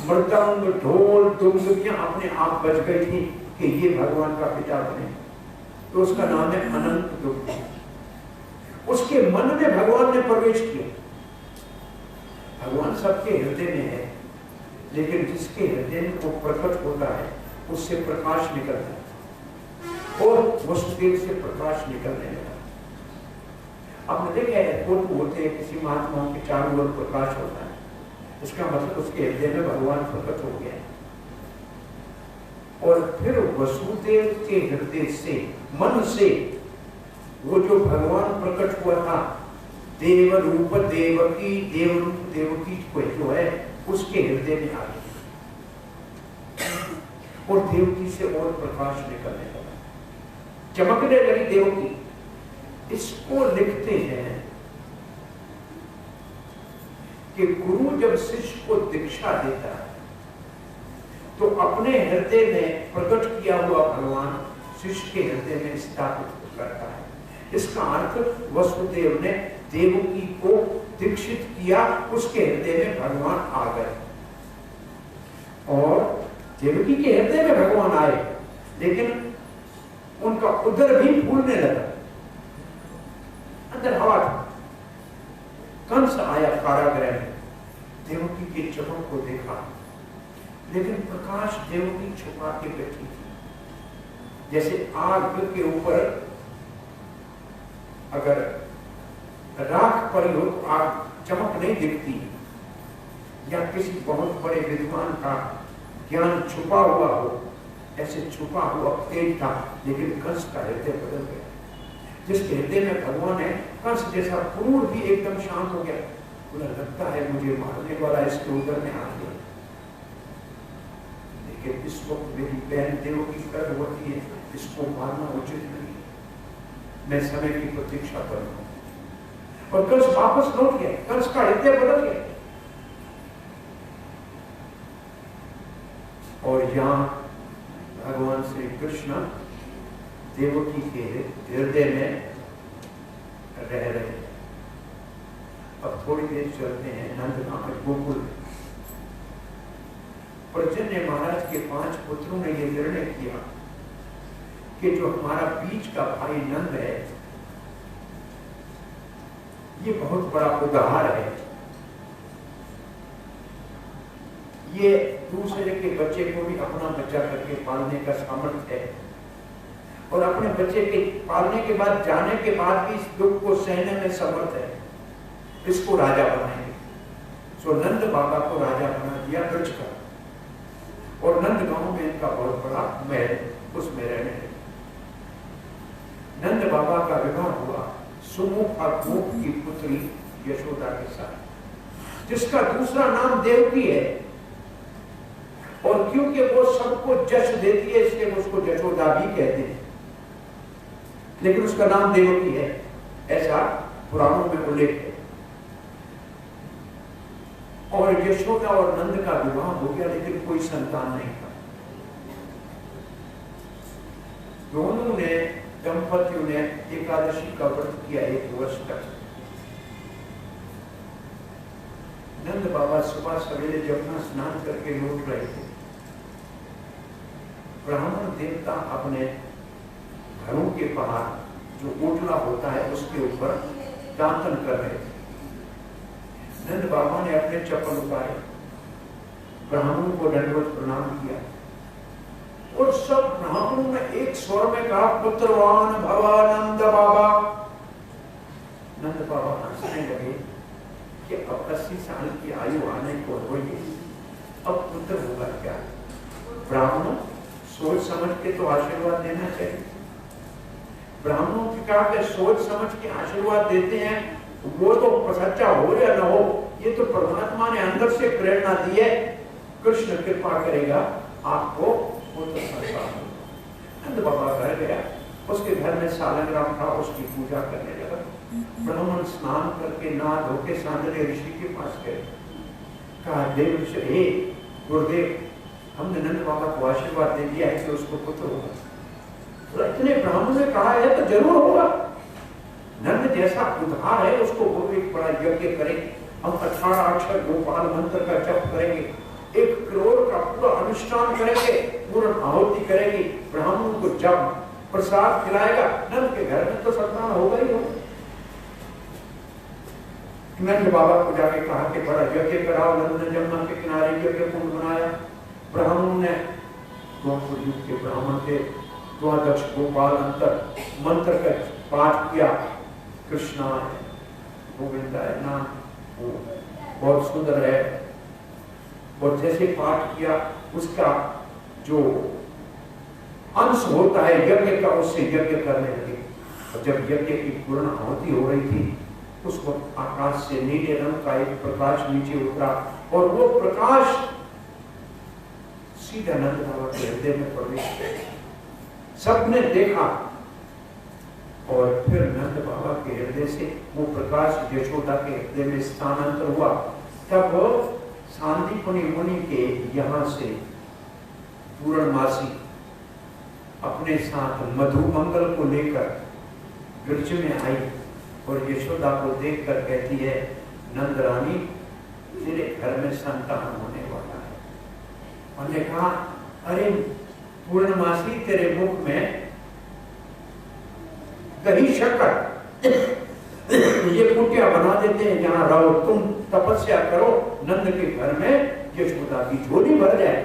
मृदंग ढोल दुंदुभियां अपने आप बज गई थी कि ये भगवान का पिता बने, तो उसका नाम है अनंत दुंदुभी। उसके मन में भगवान ने प्रवेश किया। भगवान सबके हृदय में है, लेकिन जिसके हृदय में वो प्रकट होता है उससे प्रकाश निकलता है, और वसुदेव से प्रकाश निकलने लगा। आपने देखा है फोटो होते हैं किसी महात्मा के चारों ओर प्रकाश होता है, इसका मतलब उसके हृदय में भगवान प्रकट हो गया है। और फिर वसुदेव के हृदय से, मन से, वो जो भगवान प्रकट हुआ था, देव रूप देवकी, देव रूप देवकी को जो है उसके हृदय में आ गया, और देवकी से और प्रकाश निकलने लगा, चमकने लगी देवकी। इसको लिखते हैं कि गुरु जब शिष्य को दीक्षा देता है तो अपने हृदय में प्रकट किया हुआ भगवान शिष्य के हृदय में स्थापित करता है। इसका अर्थ वसुदेव ने देवकी को दीक्षित किया, उसके हृदय में भगवान आ गए, और देवकी के हृदय में भगवान आए, लेकिन उनका उदर भी फूलने लगा, अंदर हवा था। कंस आया कारागृह में, देवकी के चमक को देखा, लेकिन प्रकाश देवकी छुपा के बैठी थी। जैसे आग के ऊपर अगर राख पड़ी हो तो आग चमक नहीं दिखती, या किसी बहुत बड़े विद्वान का ज्ञान छुपा हुआ हो, ऐसे छुपा हुआ तेज था, लेकिन कंस का हृदय बदल गया। जिसके हृदय में भगवान है, कंस जैसा क्रूर भी एकदम शांत हो गया। बोला लगता है मुझे मारने वाला इसके उदर में आ गया, लेकिन इस वक्त मेरी बहन देवकी गर्भवती है, इसको मारना उचित नहीं, मैं समय की प्रतीक्षा करूंगा। और कंस वापस लौट गया, कंस का हृदय बदल गया। और यहाँ भगवान श्री कृष्ण देवकी के हृदय में रह रहे हैं। अब थोड़ी देर चलते हैं नंदगांव गोकुल में। पर्जन्य महाराज के 5 पुत्रों ने यह निर्णय किया कि जो हमारा बीच का भाई नंद है, ये बहुत बड़ा उदार है, ये दूसरे के बच्चे को भी अपना बच्चा करके पालने का सामर्थ्य है, और अपने बच्चे के पालने के बाद जाने के बाद भी इस दुख को सहने में समर्थ है। इसको राजा बनाएंगे। सो नंद बाबा को राजा बना दिया ब्रज का, और नंद गांव में इनका बहुत बड़ा महल, उसमें रहने लगे। नंद बाबा का विवाह हुआ सुमुख और गोप की पुत्री यशोदा के साथ, जिसका दूसरा नाम देवकी है, और क्योंकि वो सबको जश देती है इसलिए उसको यशोदा भी कहते हैं, लेकिन उसका नाम देवकी है, ऐसा पुराणों में उल्लेख है। और यशोदा और नंद का विवाह हो गया, लेकिन कोई संतान नहीं था। दोनों ने दंपतियों ने एकादशी का व्रत किया 1 वर्ष तक। नंद बाबा सुबह सवेरे जमुना स्नान करके लौट रहे थे। ब्राह्मण देवता अपने घरों के बाहर जो ओटला होता है उसके ऊपर दातन कर रहे थे। नंद बाबा ने अपने चप्पल उतारे, ब्राह्मणों को दंडवत प्रणाम किया, और सब ब्राह्मणों ने एक स्वर में कहा, पुत्रवान भवा नंद बाबा। नंद बाबा हंसने लगे कि अब 80 साल की आयु आने को हो गई, अब पुत्र होगा क्या? ब्राह्मणों सोच समझ के तो आशीर्वाद देना चाहिए। ब्राह्मणों की कहा कि सोच समझ के आशीर्वाद देते हैं, वो तो सच्चा हो या न हो, ये तो परमात्मा ने अंदर से प्रेरणा दी है, कृष्ण कृपा करेगा आपको पुत्र संतान। नंद बाबा घर गया, उसके घर में सालग्राम था, उसकी पूजा करने लगा। ब्राह्मण स्नान करके नहा धो के सांदले ऋषि के पास गए, कहा देव ऋषि, हे गुरुदेव, हमने नंद बाबा को आशीर्वाद दे दिया है कि उसको पुत्र होगा। तो इतने ब्राह्मण ने कहा है तो जरूर होगा, नंद जैसा उद्धार है उसको वो एक बड़ा यज्ञ करेंगे, हम 18 अक्षर गोपाल मंत्र का जप करेंगे, 1 करोड़ का पूरा अनुष्ठान करेंगे, पूर्ण आहुति करेंगे, ब्राह्मणों को जब प्रसाद खिलाएगा, नंद के घर में तो संतान होगा ही होगा। नंद बाबा को जाके कहा कि बड़ा यज्ञ कराओ। नंद ने जमुना के किनारे यज्ञ कुंड बनाया। ब्राह्मणों ने, द्वापर युग के ब्राह्मण थे, द्वादश गोपाल मंत्र का पाठ किया, कृष्णा गोविंदाय नाम, वो बहुत सुंदर है। और जैसे पाठ किया उसका जो अंश होता है यज्ञ का, उससे यज्ञ करने लगे। और जब यज्ञ की पूर्ण आहुति हो रही थी, उस वक्त आकाश से नीले रंग का एक प्रकाश नीचे उतरा, और वो प्रकाश सीधा नंद बाबा के हृदय में प्रवेश किया। सबने देखा, और फिर नंद बाबा के हृदय से वो प्रकाश यशोदा के हृदय में स्थानांतर हुआ। तब सांदीपनि मुनि के यहाँ से पूर्णमासी अपने साथ मधुमंगल को लेकर ब्रज में आई, और यशोदा को देखकर कहती है, नंद रानी, तेरे घर में संतान होने वाला है। उन्होंने कहा, अरे पूर्णमासी, तेरे मुख में दही शक्कर ये कुटिया बना देते हैं, जहां रहो, तुम तपस्या करो, नंद के घर में यशोदा की झोली भर जाए।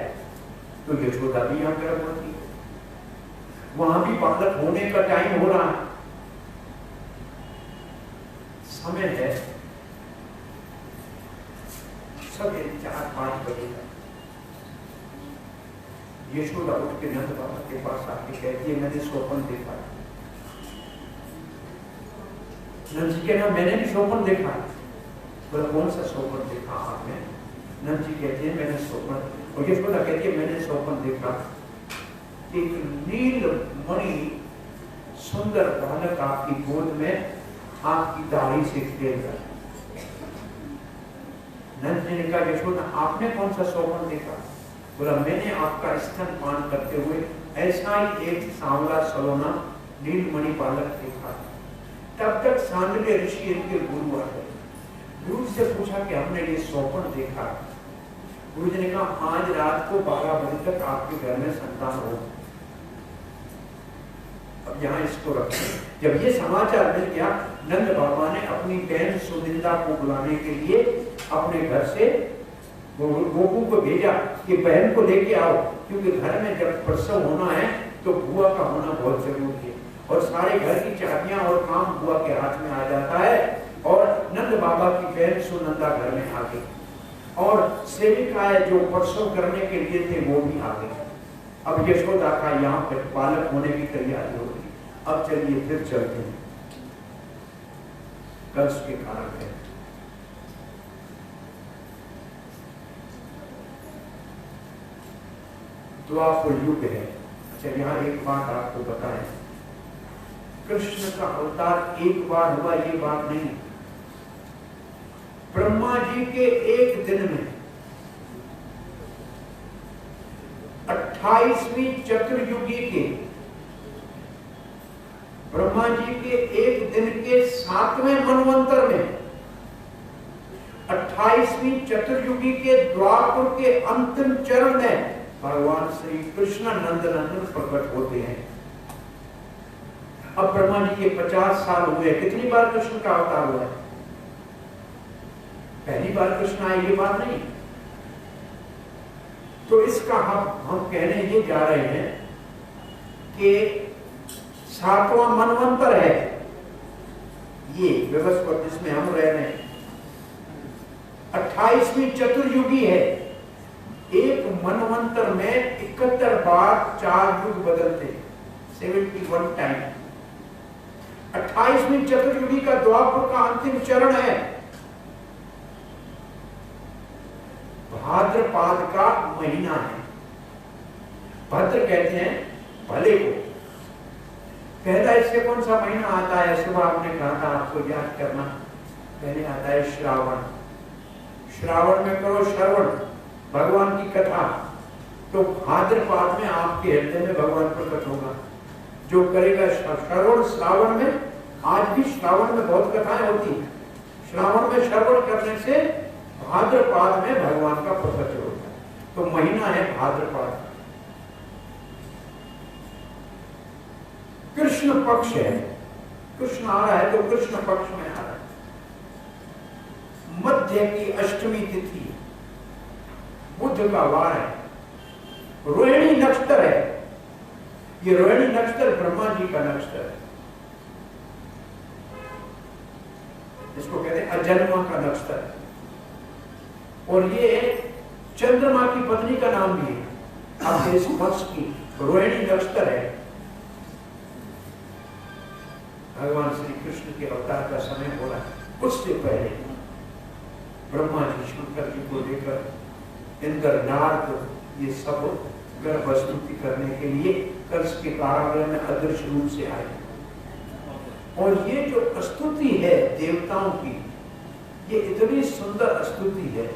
तो यशोदा भी यहाँ गर्भ होती है, वहां भी बालक होने का टाइम हो रहा है, समय है, सब 4-5 बजे तक। यशोदा उठ के नंद बाबा के पास आके कहती है, मैंने स्वप्न देखा। नंद जी कहना, मैंने भी स्वप्न देखा। बोला, कौन सा स्वप्न देखा आपने? नंद जी कहते हैं, मैंने स्वप्न, और यशोदा कहती है, मैंने स्वप्न देखा, एक नील मणि सुंदर बालक आपकी गोद में आपकी दाढ़ी से खेल रहा है। नंद जी ने कहा, यशोदा आपने कौन सा स्वप्न देखा? बोला, मैंने आपका स्तनपान करते हुए ऐसा ही एक सांवला सलोना नीलमणि बालक देखा। तब तक सांदले ऋषि इनके गुरु आ गए। गुरु से पूछा कि हमने ये स्वप्न देखा। गुरु जी ने कहा, आज रात को 12 बजे तक आपके घर में संतान हो। अब यहाँ इसको रखें। जब ये समाचार मिल गया, नंद बाबा ने अपनी बहन सुनिंदा को बुलाने के लिए अपने घर से गोपू को भेजा कि बहन को लेके आओ, क्योंकि घर में जब प्रसव होना है तो बुआ का होना बहुत जरूरी है, और सारे घर की चाबियां और काम बुआ के हाथ में आ जाता है। और नंद बाबा की बहन सुनंदा घर में आ गई, और सेविकाएं जो प्रसव करने के लिए थे वो भी आ गई। अब यशोदा का यहाँ पर बालक होने की तैयारी होगी। अब चलिए फिर चलते हैं कंस के कारण है। द्वापर युग है। अच्छा, यहाँ एक बात आपको बताएं, कृष्ण का अवतार एक बार हुआ ये बात नहीं। ब्रह्मा जी के एक दिन में 28वीं चतुर्युगी के ब्रह्मा जी के एक दिन के 7वें मनवंतर में 28वीं चतुर्युगी के द्वापर के अंतिम चरण में भगवान श्री कृष्ण नंदनंदन प्रकट होते हैं। अब ब्रह्मा जी के 50 साल हुए, कितनी बार कृष्ण का अवतार हुआ है? पहली बार कृष्ण आए ये बात नहीं। तो इसका हम कहने ये जा रहे हैं कि 7वां मनवंतर है ये व्यवस्था जिसमें हम रह रहे हैं। 28वीं चतुर्युगी है। एक मनवंतर में 71 बार 4 युग बदलते, 71 टाइम। 28वीं चतुर्युगी का द्वापर का अंतिम चरण है। भाद्रपाद का महीना है। भद्र कहते हैं भले को। पहला इससे कौन सा महीना आता है? सुबह आपने कहा था आपको याद करना। पहले आता है श्रावण। श्रावण में करो श्रवण भगवान की कथा, तो भाद्रपाद में आपके हृदय में भगवान प्रकट होगा। जो करेगा श्रवण श्रावण में, आज भी श्रावण में बहुत कथाएं होती हैं। श्रावण में श्रवण करने से भाद्रपाद में भगवान का प्रकट होता है। तो महीना है भाद्रपाद। कृष्ण पक्ष है। कृष्ण आ रहा है तो कृष्ण पक्ष में आ रहा है। मध्य की अष्टमी तिथि, बुध का वार है। रोहिणी नक्षत्र है। ये रोहिणी नक्षत्र ब्रह्मा जी का नक्षत्र है। इसको कहते हैं अजन्मा का नक्षत्र है। और ये चंद्रमा की पत्नी का नाम भी है। अब इस पक्ष की रोहिणी नक्षत्र है। भगवान श्री कृष्ण के अवतार का समय हो रहा है। उससे पहले ब्रह्मा जी शंकर जी को लेकर इंद्र नारद ये सब गर्भ स्तुति करने के लिए कंस के कारागृह में अदृश्य रूप से आए। और ये जो स्तुति है देवताओं की, ये इतनी सुंदर स्तुति है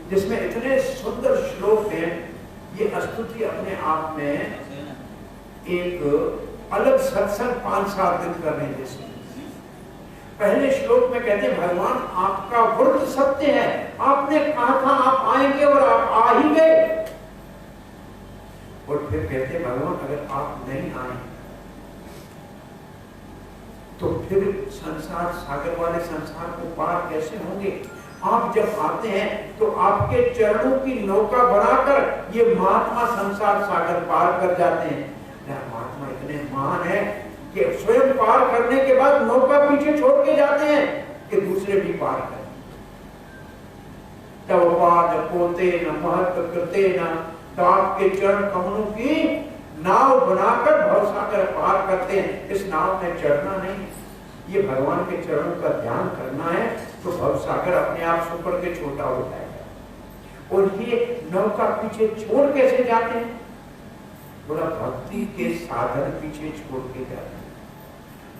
जिसमें इतने सुंदर श्लोक हैं। ये स्तुति अपने आप में एक अलग सत्संग 5-7 दिन करने जैसे। पहले श्लोक में कहते हैं भगवान आपका व्रत सत्य है। आपने कहा था आप आएंगे और आप आ ही गए। और फिर कहते हैं भगवान अगर आप नहीं आए तो फिर संसार सागर वाले संसार को पार कैसे होंगे? आप जब आते हैं तो आपके चरणों की नौका बनाकर ये महात्मा संसार सागर पार कर जाते हैं। महात्मा इतने महान है कि स्वयं पार करने के बाद नौका पीछे छोड़ के जाते हैं कि दूसरे भी पार करें। तब पाद पोते न महत्व कृते न, तो आपके चरण कमलों की नाव बनाकर भवसागर पार करते हैं। इस नाव में चढ़ना नहीं, ये भगवान के चरणों का ध्यान करना है तो भवसागर अपने आप सुपर के छोटा हो जाएगा। और ये नौका पीछे छोड़ कैसे जाते हैं? बोला भक्ति के साधन पीछे छोड़ के जाते हैं,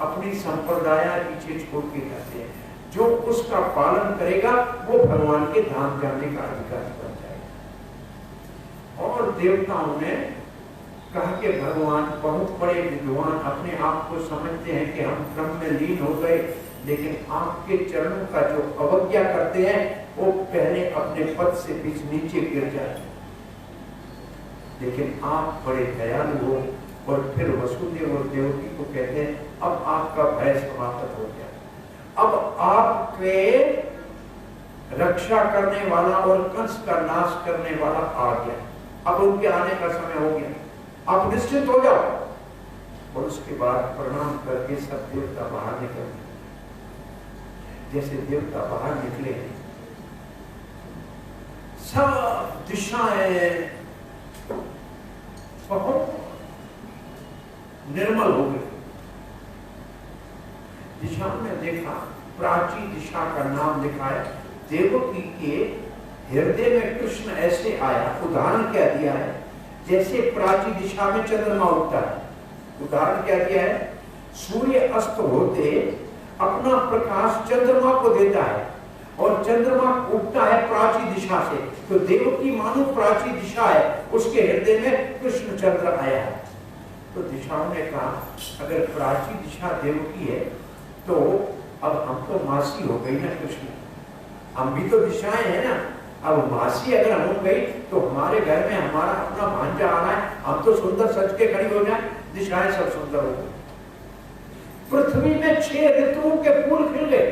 अपनी संप्रदाय पीछे छोड़ के जाते हैं। जो उसका पालन करेगा वो भगवान के धाम जाने का अधिकारी बन जाएगा। और देवताओं ने कहा कि भगवान बहुत बड़े विद्वान अपने आप को समझते हैं कि हम क्रम में लीन हो गए, लेकिन आपके चरणों का जो अवज्ञा करते हैं वो पहले अपने पद से बीच नीचे गिर जाते हैं। लेकिन आप बड़े दयालु हो। और फिर वसुदेव और देवकी को कहते हैं अब आपका भय समाप्त हो गया। अब आपके रक्षा करने वाला और कंस का नाश करने वाला आ गया। अब उनके आने का समय हो गया, आप निश्चित हो जाओ। और उसके बाद प्रणाम करके सब देवता बाहर निकल गए। जैसे देवता बाहर निकले, सब दिशाएं बहुत निर्मल हो गई। दिशा में देखा, प्राची दिशा का नाम लिखा है। देवकी के हृदय में कृष्ण ऐसे आया। उदाहरण क्या दिया है? जैसे प्राची दिशा में चंद्रमा उगता है। उदाहरण क्या दिया है? सूर्य अस्त होते अपना प्रकाश चंद्रमा को देता है और चंद्रमा उगता है प्राची दिशा से। तो देवकी मानो प्राची दिशा है, उसके हृदय में कृष्ण चंद्र आया है। तो दिशाओं ने कहा अगर प्राची दिशा देवकी है तो अब हम तो मासी हो गई ना कृष्ण, हम भी तो दिशाएं हैं ना। अब मासी अगर हम हो गई तो हमारे घर में हमारा अपना भांजा आना है, हम तो सुंदर सज के खड़ी हो जाए, दिशाएं सब सुंदर हो गई। पृथ्वी में 6 ऋतुओं के फूल खिल गए।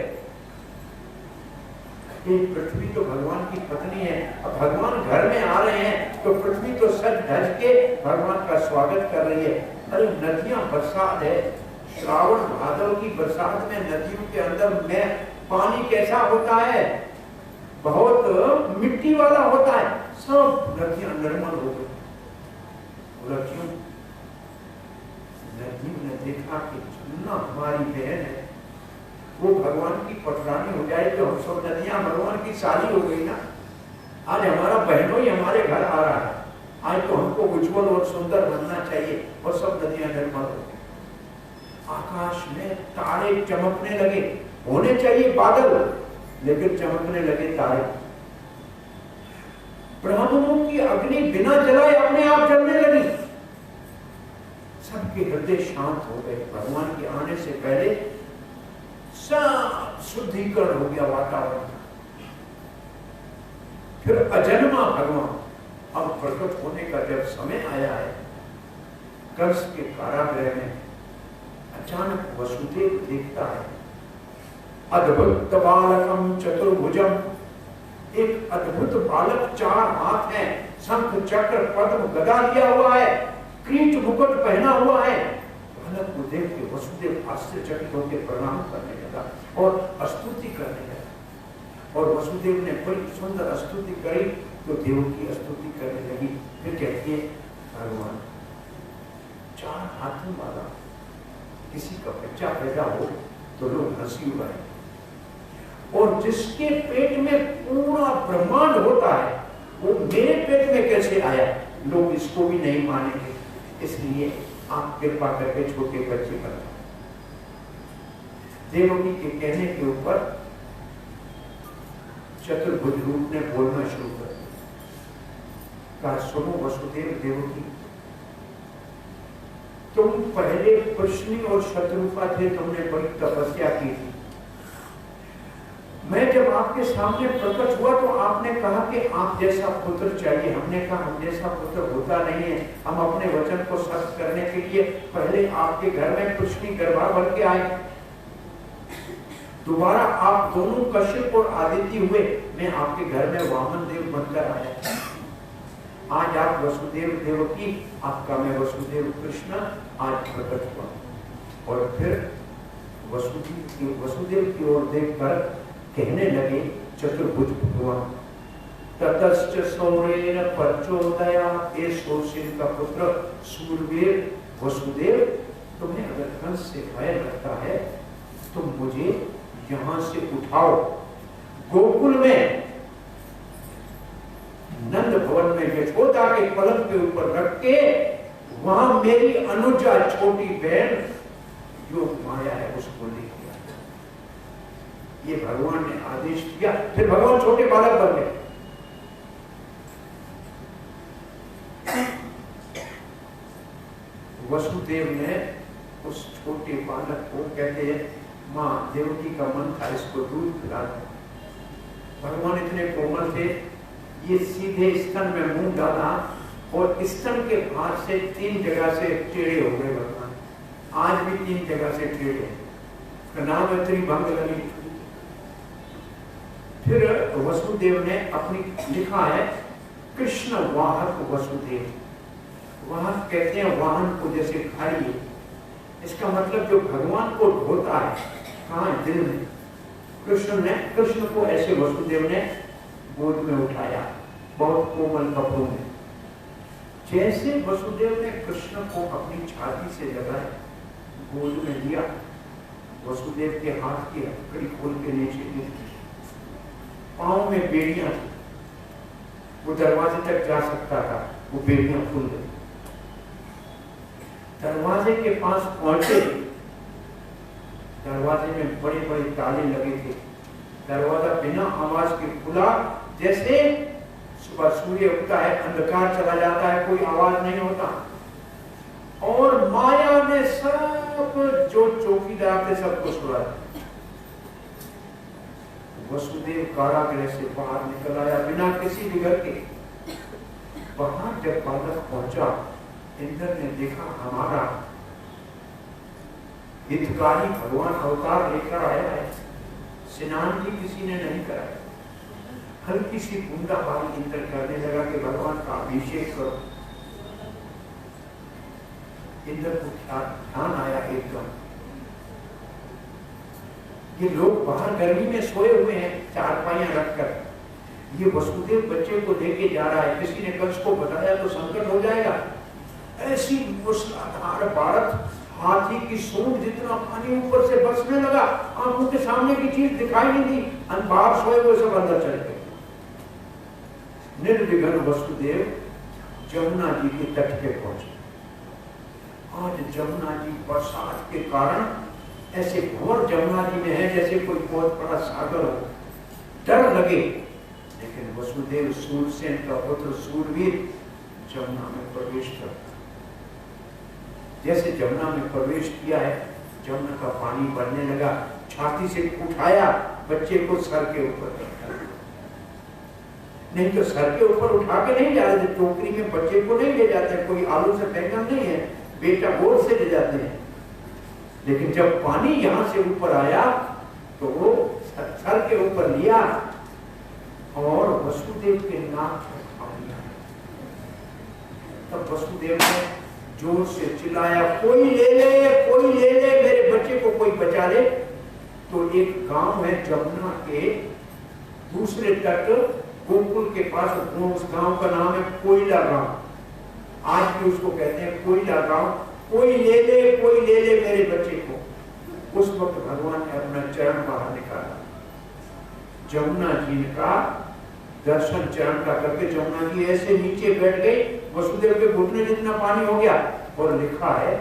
पृथ्वी तो भगवान की पत्नी है, अब भगवान घर में आ रहे हैं तो पृथ्वी तो सज धज के भगवान का स्वागत कर रही है। अरे नदियां, बरसात है, श्रावण भादव की बरसात में नदियों के अंदर में पानी कैसा होता है? बहुत मिट्टी वाला होता है। सब नदियां निर्मल हो गई। क्यों? नदियों ने देखा कि ना हमारी बहन है, वो भगवान की पटरानी हो जाए तो हम सब नदियां भगवान की साली हो गई ना। आज हमारा बहनों ही हमारे घर आ रहा है, आज तो हमको उज्जवल और सुंदर बनना चाहिए। और सब नदियां निर्मल हो गई। आकाश में तारे चमकने लगे। होने चाहिए बादल, लेकिन चमकने लगे तारे। ब्राह्मणों की अग्नि बिना जलाए अपने आप जलने लगी। सबके हृदय शांत हो गए। भगवान के आने से पहले सब शुद्धिकरण हो गया वातावरण। फिर अजन्मा भगवान अब प्रकट होने का जब समय आया है, कंस के कारागृह में अचानक वसुदेव देखता है अद्भुत बालकम चतुर्भुजम, एक अद्भुत बालक, 4 हाथ हैं, शंख चक्र पद्म गदा लिया हुआ है, किरीट मुकुट पहना हुआ है। बालक को देख के वसुदेव आश्चर्यचकित होकर प्रणाम करने लगा और स्तुति करने लगा। और वसुदेव ने बड़ी सुंदर स्तुति करी तो देवकी स्तुति करने लगी। फिर कहती है भगवान 4 हाथों वाला किसी का बच्चा पैदा हो तो लोग हंसी उड़ाए, और जिसके पेट में पूरा ब्रह्मांड होता है वो मेरे पेट में कैसे आया, लोग इसको भी नहीं मानेंगे। इसलिए आप कृपा करके छोटे बच्चे कर। देवकी के कहने के ऊपर चतुर्भुज रूप ने बोलना शुरू कर दिया। कहा सुनो वसुदेव देवकी, तुम पहले कृष्ण और शत्रुपा थे, तुमने बड़ी तपस्या की थी। मैं जब आपके सामने प्रकट हुआ तो आपने कहा कि आप जैसा पुत्र चाहिए। हमने कहा हम जैसा पुत्र होता नहीं है। हम अपने वचन को सत्य करने के लिए पहले आपके घर में कृष्ण गर्भा बन के आए। दोबारा आप दोनों कश्यप और आदित्य हुए, मैं आपके घर में वामन देव बनकर आया। आज आप वसुदेव देवकी, आपका मैं वसुदेव कृष्ण आज प्रकट हुआ। और फिर वसुदेव की ओर देखकर कहने लगे चतुर्भुज भगवान, ततश्च सौरेन प्रचोदया एषो सिंह का पुत्र सूरवीर वसुदेव, तुम्हें अगर कंस से भय लगता है तो मुझे यहां से उठाओ, गोकुल में नंद भवन में यशोदा के पलंग के ऊपर रख के वहां मेरी अनुजा छोटी बहन जो माया है उसको ले गया। ये भगवान ने आदेश दिया। फिर भगवान छोटे बालक बन गए। वसुदेव ने उस छोटे बालक को, कहते हैं मां देवकी का मन था इसको दूध पिला दो। भगवान इतने कोमल थे, ये सीधे स्तन में मुंह डाला और स्तन के भार से 3 जगह से टेढ़े हो गए भगवान। आज भी 3 जगह से टेढ़े। नाम है त्रिभंग ललित। फिर वसुदेव ने अपनी लिखा है कृष्ण वाहक वसुदेव। वाहक कहते हैं वाहन को, जैसे गाड़ी। इसका मतलब जो भगवान को ढोता है, कहाँ? दिल में। कृष्ण को ऐसे वसुदेव ने गोद में उठाया, बहुत कोमल कपड़ों में। जैसे वसुदेव ने कृष्ण को अपनी छाती से लगाया, गोद में लिया, वसुदेव के हाथ की हथकड़ी खोल के नीचे गिर गई। पांव में बेड़ियां थी, वो दरवाजे तक जा सकता था, वो बेड़ियां खुल गई। दरवाजे के पास पहुंचे, दरवाजे में बड़े बड़े ताले लगे थे। दरवाजा बिना आवाज के खुला, जैसे सुबह सूर्य उगता है, अंधकार चला जाता है, कोई आवाज नहीं होता। और माया ने सब जो चौकीदार थे सबको सुला दिया। वसुदेव कारागृह से बाहर निकल आया बिना किसी बिगड़ के। वहां जब बालक पहुंचा, इंद्र ने देखा हमारा हितकारी भगवान अवतार लेकर आया है। स्नान भी किसी ने नहीं कराया, हल्की सी बूंदाबांदी इंद्र करने लगा कि भगवान का अभिषेक करो। इंद्र को ध्यान आया एकदम, ये लोग बाहर गर्मी में सोए हुए हैं चारपाइयां रखकर, ये वसुदेव बच्चे को लेके जा रहा है। किसी ने कंस को बताया तो संकट हो जाएगा। ऐसी मूसलाधार बारिश, हाथी की सूंड जितना पानी ऊपर से बरसने लगा, आंखों के सामने की चीज दिखाई नहीं दी। बाहर सोए हुए सब अंदर चले गए। निर्विघ्न वसुदेव जमुना जी के तट पे पहुंचे। आज जमुना जी बरसात के कारण ऐसे घोर जमुना जी में है जैसे कोई बहुत बड़ा सागर हो, डर लगे। लेकिन वसुदेव सूरसेन का पुत्र सूरवीर जमुना में प्रवेश करता, जैसे जमुना में प्रवेश किया है, जमुना का पानी बढ़ने लगा। छाती से उठाया, बच्चे को सर के ऊपर रखा। नहीं तो सर के ऊपर उठा के नहीं जा रहे थे, टोकरी में बच्चे को नहीं ले जाते, कोई आलू से बैंगन नहीं है, बेटा गोद से ले जाते हैं। लेकिन जब पानी यहां से ऊपर आया तो वो सर के ऊपर लिया और वसुदेव के नाक पर पानी आया। तब वसुदेव ने जोर से चिल्लाया, कोई ले ले, कोई ले ले, मेरे बच्चे को कोई बचा ले। तो एक गांव है जमुना के दूसरे तट, गोकुल के पास, उस गांव का नाम है कोयला गांव। आज भी उसको कहते हैं कोयला गांव। कोई ले ले, कोई ले ले मेरे बच्चे को। उस वक्त भगवान ने अपना चरण बाहर निकाला, जमुना जी का दर्शन चरण का करके जमुना जी ऐसे नीचे बैठ गई, वसुदेव के घुटने जितना पानी हो गया। और लिखा है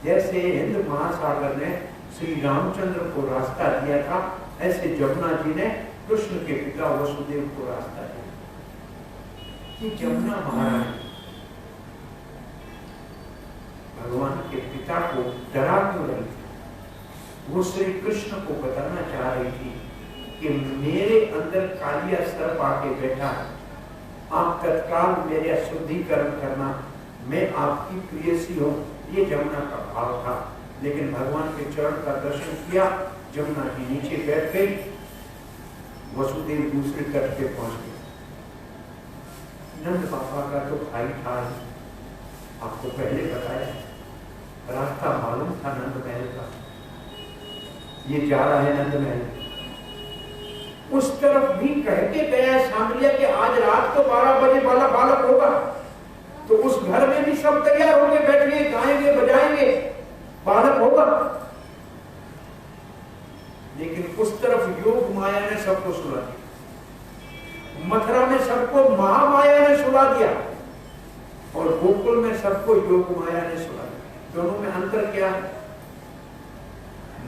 जैसे हिंद महासागर ने श्री रामचंद्र को रास्ता दिया था, ऐसे जमुना जी ने कृष्ण के पिता वसुदेव को रास्ता दिया। ये जमुना महारानी भगवान के पिता को डरा क्यों रही थी? वो श्री कृष्ण को बताना चाह रही थी कि मेरे अंदर कालिया सर्प आके बैठा है, आप तत्काल मेरे शुद्धिकरण करना, मैं आपकी प्रियसी हूं। ये जमुना का भाव था। लेकिन भगवान के चरण का दर्शन किया, जमुना जी नीचे बैठ गई, वसुदेव दूसरे तट पे पहुंच गए। नंद बाबा का तो भाई था, आपको पहले बताया, रास्ता मालूम था नंद महल का, ये जा रहा है नंद महल। उस तरफ भी कह के गया सामरिया कि आज रात को 12 बजे वाला बालक होगा। तो उस घर में भी सब तैयार होंगे, बैठेंगे, गाएंगे, बजाएंगे, बालक होगा। लेकिन उस तरफ योग माया ने सबको सुला दिया, मथुरा में सबको महामाया ने सुला दिया और गोकुल में सबको योग माया ने सुला दिया। दोनों में अंतर क्या है?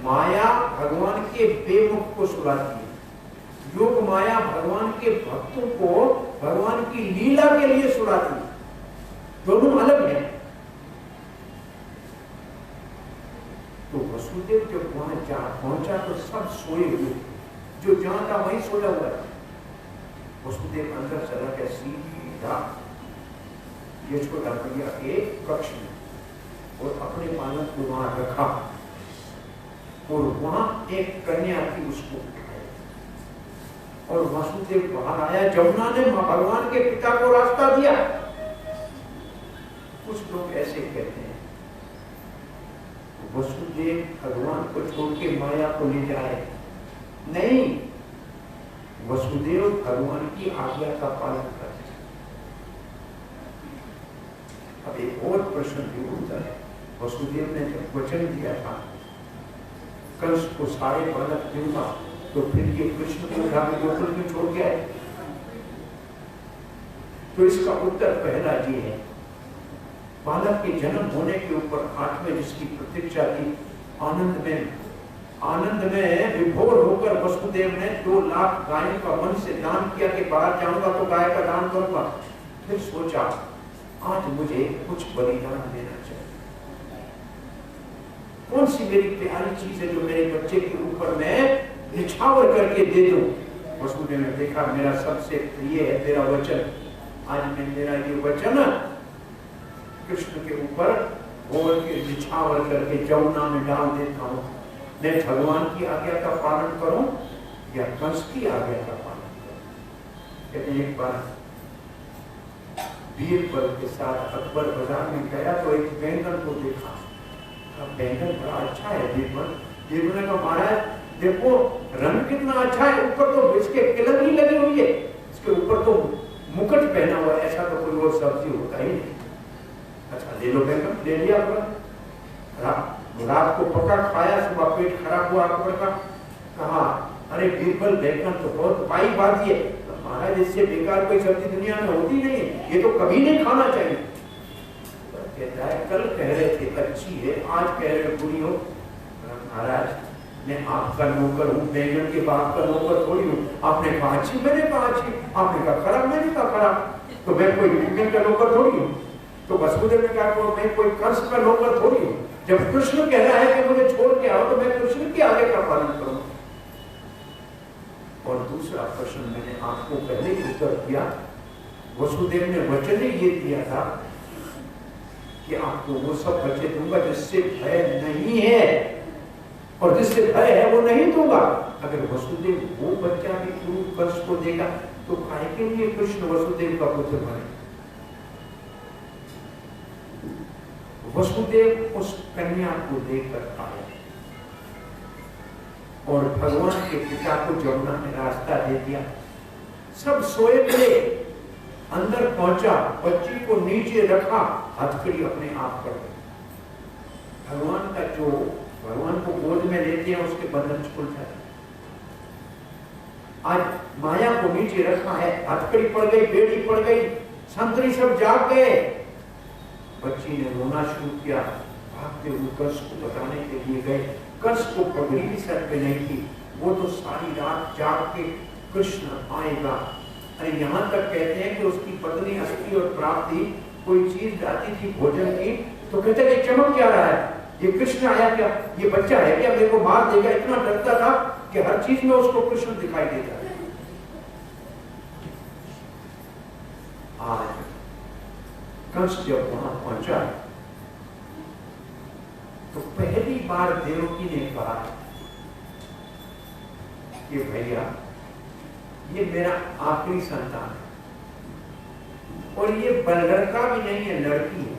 माया भगवान के बेमुख को सुलाती है, योग माया भगवान के भक्तों को भगवान की लीला के लिए सुलाती है। दोनों अलग हैं। तो वसुदेव जब वहां पहुंचा तो सब सोए हुए, जो जहां था वहीं सोया हुआ था। वसुदेव अंदर चला गया सीधा यशोदा मैया के कक्ष में और अपने बालक को वहां रखा और वहां एक कन्या थी, उसको उठाया और वसुदेव बाहर आया। जमुना ने भगवान के पिता को रास्ता दिया। कुछ लोग ऐसे कहते हैं वसुदेव भगवान को छोड़ के माया को ले जाए। नहीं, वसुदेव भगवान की आज्ञा का पालन करते हैं। अब एक और प्रश्न भी उठता है, वसुदेव ने जब वचन दिया था कंस को सारे बालक दूंगा, तो फिर ये कृष्ण को उठा के गोकुल में छोड़ गया है। तो इसका उत्तर पहला ये है, बालक के जन्म होने के ऊपर 8वें जिसकी प्रतीक्षा थी, आनंद में विभोर होकर वसुदेव ने 2 लाख गायों का मन से दान किया कि बाहर जाऊंगा तो गाय का दान करूंगा। फिर सोचा आज मुझे कुछ बलिदान देना चाहिए। कौन सी मेरी प्यारी चीज है जो मेरे बच्चे के ऊपर मैं निछावर करके दे दूं। वसुदेव ने देखा मेरा सबसे प्रिय है तेरा वचन। आज मैं मेरा ये वचन कृष्ण के ऊपर और के निछावर करके जमुना में डाल देता हूं। मैं भगवान की आज्ञा का पालन करूं या कंस की आज्ञा का पालन करूं। कहते एक बार बीरबल के साथ अकबर बाजार में गया तो एक बैंगन को देखा। अब बैंगन बड़ा अच्छा है। बीरबल ने कहा महाराज देखो रंग कितना अच्छा है, ऊपर तो इसके किलक ही लगी हुई है, इसके ऊपर तो मुकुट पहना हुआ है, ऐसा तो कोई और सब्जी होता ही नहीं। अच्छा ले लो बैंगन। ले लिया। रात को पका खाया, सुबह पेट खराब हुआ अकबर का। कहा अरे बीरबल बैंगन तो बहुत पाई बात है, महाराज इससे बेकार कोई सब्जी दुनिया में होती नहीं है, ये तो कभी नहीं खाना चाहिए। कहता है कल कह रहे थे अच्छी है, आज कह रहे बुरी हो। महाराज मैं आपका नौकर हूँ, बैंगन के बाप का नौकर थोड़ी हूँ। आपने कहा अच्छी, मैंने कहा अच्छी। आपने कहा खराब, मैंने कहा खराब। तो मैं कोई बैंगन का नौकर थोड़ी हूँ। तो वसुदेव ने कहा मैं कोई कंस का नौकर थोड़ी हूँ। जब कृष्ण कह रहा है कि मुझे छोड़ के आओ तो मैं कृष्ण की आज्ञा का पालन करूँ। और दूसरा प्रश्न मैंने आपको पहले ही उत्तर दिया। वसुदेव ने वचन ये दिया था कि आपको वो सब बच्चे दूंगा जिससे भय नहीं है, और जिससे भय है वो नहीं दूंगा। अगर वसुदेव वो बच्चा भी क्रूर कंस को देगा तो काहे के लिए कृष्ण वसुदेव का पुत्र बने। वसुदेव उस कन्या को देखकर आए और भगवान के पिता को जमुना में रास्ता दे दिया। सब सोए थे, अंदर पहुंचा, बच्ची को नीचे रखा, हथकड़ी अपने आप कर दी। भगवान का जो भगवान को गोद में लेते हैं उसके बंधन खुल जाते। आज माया को नीचे रखा है, हथकड़ी पड़ गई, बेड़ी पड़ गई, संतरी सब जाग गए। बच्ची ने रोना शुरू किया। भागते हुए कंस को बताने के लिए गए। कंस को पगड़ी भी सर पे नहीं थी, वो तो सारी रात जाग के कृष्ण आएगा। अरे यहाँ तक कहते हैं कि उसकी पत्नी अस्थि और प्राप्ति कोई चीज लाती थी भोजन की, तो कहते हैं चमक क्या रहा है, ये कृष्ण आया क्या, ये बच्चा है क्या, मेरे को मार देगा। इतना डरता था कि हर चीज में उसको कृष्ण दिखाई देता है। आज कंस जब वहां पहुंचा तो पहली बार देवकी ने कहा कि भैया ये मेरा आखिरी संतान है और ये लड़का भी नहीं है, लड़की है,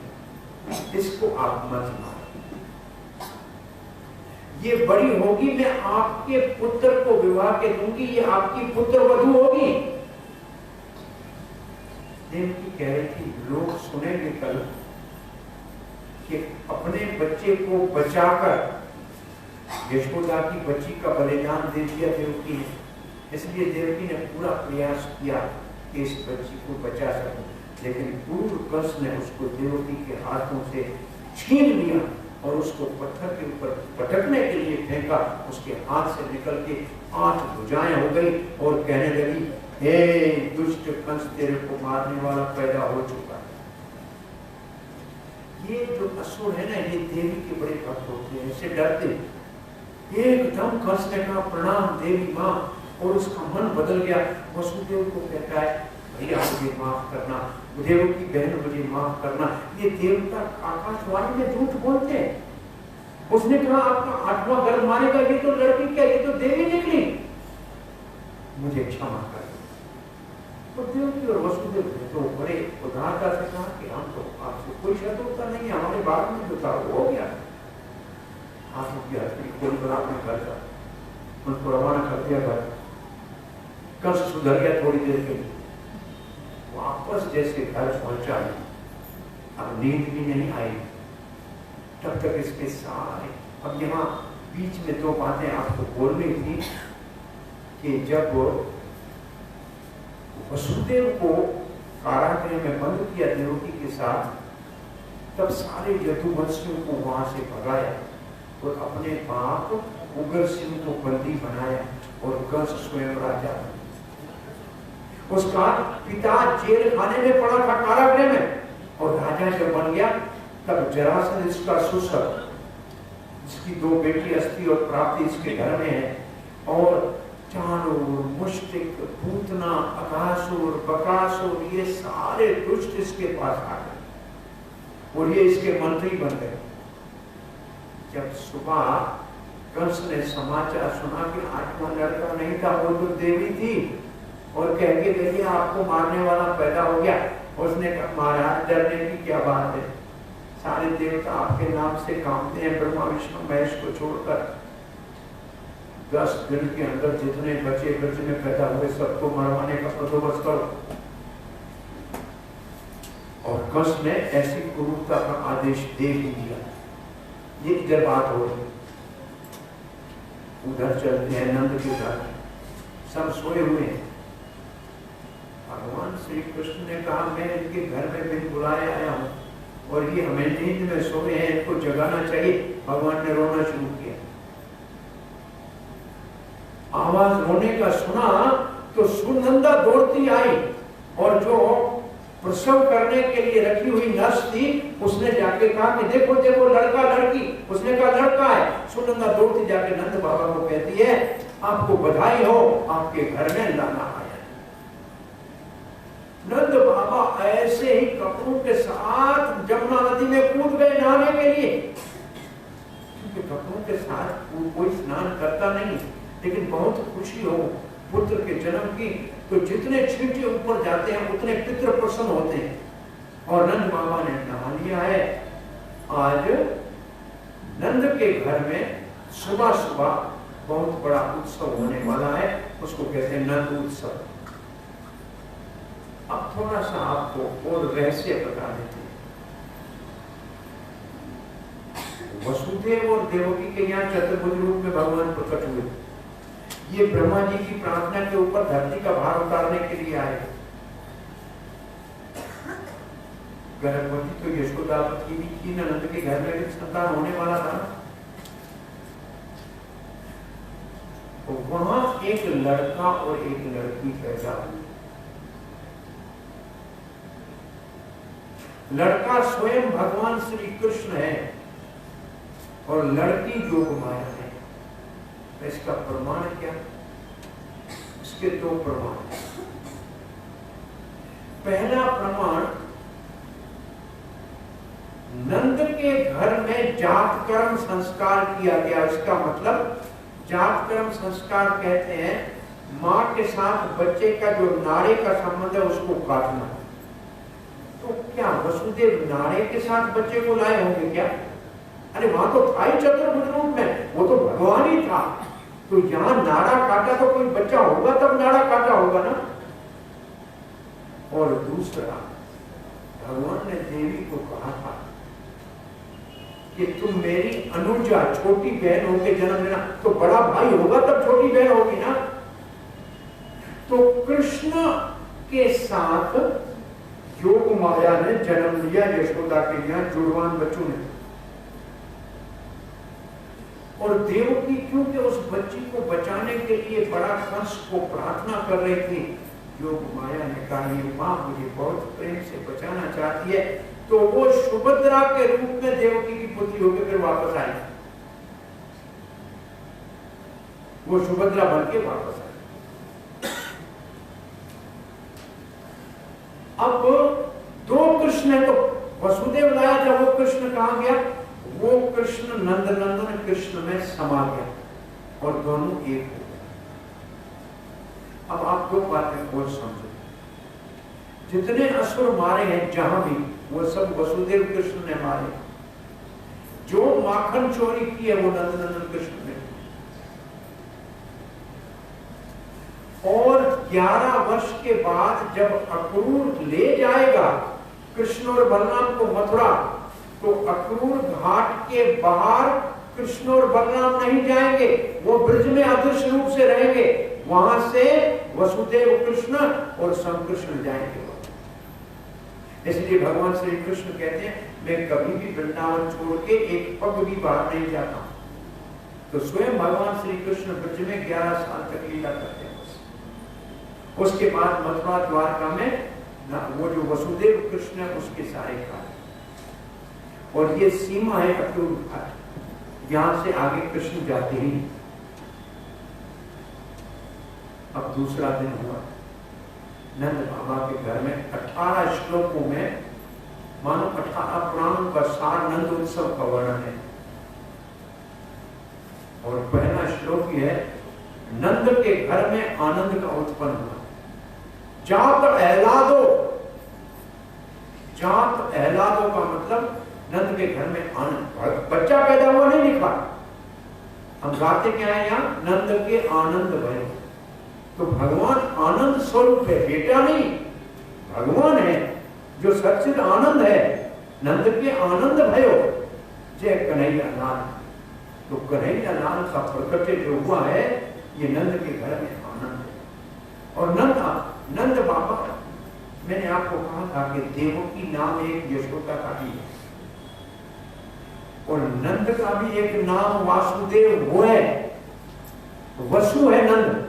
इसको आप मत मारो। ये बड़ी होगी, मैं आपके पुत्र को विवाह के दूंगी, ये आपकी पुत्र वधू होगी। देवकी कह रही थी लोग सुनेंगे कल कि अपने बच्चे को बचाकर यशोदा की बच्ची का बलिदान दे दिया देवकी ने। इसलिए देवकी ने पूरा प्रयास किया कि इस बच्ची को बचा सके, लेकिन क्रूर कंस ने उसको देवकी के हाथों से छीन लिया और उसको पत्थर के ऊपर पटकने के लिए फेंका। उसके हाथ से निकल के 8 भुजाएं हो गई और कहने लगी, हे दुष्ट कंस, तेरे को मारने वाला पैदा हो चुका है। ये जो असुर है ना, ये देवी के बड़े भक्त होते हैं, इससे डरते। एकदम कंस ने कहा प्रणाम देवी माँ, और उसका मन बदल गया। वसुदेव को कहता है भैया मुझे माफ करना, देव की बहन मुझे माफ करना। ये देवता आकाशवाणी में झूठ बोलते हैं। उसने कहा आपका 8वां गर्भ मारेगा, ये तो लड़की क्या, ये तो देवी निकली, मुझे क्षमा कर। तो देवकी और वसुदेव ने तो बड़े उदारता से कहा कि हम तो आपसे कोई शत्रुता नहीं है, हमारे बात में जो था वो हो गया। हाथ किया कोई बराबर नहीं करता, उनको रवाना कर दिया घर। कंस सुधर गया थोड़ी देर के लिए, वापस जैसे घर पहुंचा अब नींद भी नहीं आई तब तक इसके सारे। अब यहाँ बीच में दो बातें आपको बोलनी थी कि जब वसुदेव को कारागृह में बंद किया देवकी के साथ, तब सारे यदुवंशियों को वहां से भगाया और अपने बाप उग्रसेन को बंदी बनाया और कंस स्वयं राजा। उसका पिता जेल खाने में पड़ा था कारागृह में, और राजा जब बन गया तब जरासंध इसका सुसर, जिसकी दो बेटी अस्ति और प्राप्ति इसके घर में है, और चाणूर, मुष्टिक, पूतना, अघासुर, बकासुर, ये सारे दुष्ट इसके पास आ गए और ये इसके मंत्री बन गए। जब सुबह कंस ने समाचार सुना कि 8वां लड़का नहीं था, वो तो देवी थी, और कह के देखिए आपको मारने वाला पैदा हो गया। उसने कहा महाराज डरने की क्या बात है, सारे देवता आपके नाम से कांपते हैं, ब्रह्मा विष्णु महेश को छोड़कर। 10 दिन के अंदर जितने बच्चे गर्ज में पैदा हुए सबको मरवाने का बंदोबस्त करो। और कंस ने ऐसी क्रूरता का आदेश दे भी दिया। ये इधर बात हो रही, उधर चलते हैं नंद के घर, सब सोए हुए हैं। भगवान श्री कृष्ण ने कहा मैं इनके घर में बिन बुलाए आया हूं और ये हमें नींद में सोए हैं, इनको जगाना चाहिए। भगवान ने रोना शुरू किया। आवाज रोने का सुना तो सुनंदा दौड़ती आई, और जो प्रसव करने के लिए रखी हुई नर्स थी उसने जाके कहा कि देखो देखो लड़का लड़की। उसने कहा लड़का है। सुनंदा दौड़ती जाके नंद बाबा को कहती है आपको बधाई हो, आपके घर में लाना आया। नंद बाबा ऐसे ही कपड़ों के साथ जमुना नदी में कूद गए नहाने के लिए, क्योंकि कपड़ों के साथ कोई स्नान करता नहीं, लेकिन बहुत खुशी हो पुत्र के जन्म की, तो जितने छींटे ऊपर जाते हैं उतने पितृ प्रसन्न होते हैं। और नंद बाबा ने नहा लिया है। आज नंद के घर में सुबह सुबह बहुत बड़ा उत्सव होने वाला है, उसको कहते हैं नंद उत्सव। अब थोड़ा सा आपको और रहस्य बता देते हैं। वसुदेव और देवकी के यहाँ चतुर्भुज रूप में भगवान प्रकट हुए। ये ब्रह्मा जी की प्रार्थना के ऊपर धरती का भार उतारने के लिए आए। गर्भवती तो यशोदावती भी थी, नंद के घर में भी संतान होने वाला था। तो वहां एक लड़का और एक लड़की पैदा हुई। लड़का स्वयं भगवान श्री कृष्ण है और लड़की योगमाया है। इसका प्रमाण क्या? इसके दो प्रमाण। पहला प्रमाण, नंद के घर में जात कर्म संस्कार किया गया। इसका मतलब जात कर्म संस्कार कहते हैं मां के साथ बच्चे का जो नारे का संबंध है उसको काटना। तो क्या वसुदेव नारे के साथ बच्चे को लाए होंगे क्या? अरे वहां तो था ही चतुर्भुज रूप में, वो तो भगवान ही था। तो यहां नारा काटा तो कोई बच्चा होगा तब नारा काटा होगा ना। और दूसरा, भगवान ने देवी को कहा था कि तुम मेरी अनुजा छोटी बहन होकर जन्म लेना, तो बड़ा भाई होगा तब छोटी बहन होगी ना। तो कृष्ण के साथ योग माया ने जन्म लिया यशोदा के यहाँ जुड़वान बच्चों ने। और देवकी क्योंकि उस बच्ची को बचाने के लिए बड़ा कंस को प्रार्थना कर रही थी, योग माया ने कहा ये मां मुझे बहुत प्रेम से बचाना चाहती है, तो वो सुभद्रा के रूप में देवकी की पुत्री होकर फिर वापस आई। वो सुभद्रा बन के वापस आई। अब दो कृष्ण है, तो वसुदेव लाया था, वो कृष्ण कहां गया? वो कृष्ण नंदन कृष्ण में समा गया और दोनों एक हो गए। अब आप दो बातें और समझो, जितने असुर मारे हैं जहां भी, वो सब वसुदेव कृष्ण ने मारे। जो माखन चोरी की है वो नंदनंदन कृष्ण ने। और 11 वर्ष के बाद जब अक्रूर ले जाएगा कृष्ण और बलराम को मथुरा, तो अक्रूर घाट के बाहर कृष्ण और बलराम नहीं जाएंगे, वो ब्रज में अदृश्य रूप से रहेंगे। वहां से वसुदेव कृष्ण और संकृष्ण जाएंगे। इसलिए भगवान श्री कृष्ण कहते हैं, मैं कभी भी वृंदावन छोड़ के एक पग भी बाहर नहीं जाता। तो स्वयं भगवान श्री कृष्ण ब्रज में 11 साल तक लीला करते हैं। उसके बाद मथुरा द्वारका में वो जो वसुदेव कृष्ण है उसके सारे कार्य, और ये सीमा है अक्रूर घाट, यहां से आगे कृष्ण जाते ही। अब दूसरा दिन हुआ, नंद बाबा के घर में 18 श्लोकों में मानो 18 पुराणों का सार नंद उत्सव का वर्णन है। और पहला श्लोक ही है, नंद के घर में आनंद का उत्पन्न हुआ। जात एहलादो, जात एहलादो का मतलब नंद के घर में आनंद, बच्चा पैदा हुआ नहीं लिखा। हम गाते क्या है यहाँ, नंद के आनंद भय। तो भगवान आनंद स्वरूप है, बेटा नहीं, भगवान है जो सच्चिद आनंद है। नंद के आनंद भयो जय कन्हैया लाल। तो कन्हैया लाल का प्रकट जो हुआ है, ये नंद के घर में आनंद है। और नंद बाबा, मैंने आपको कहा था कि देवकी नाम एक यशोदा का भी है, और नंद का भी एक नाम वासुदेव वो है, वसु है नंद।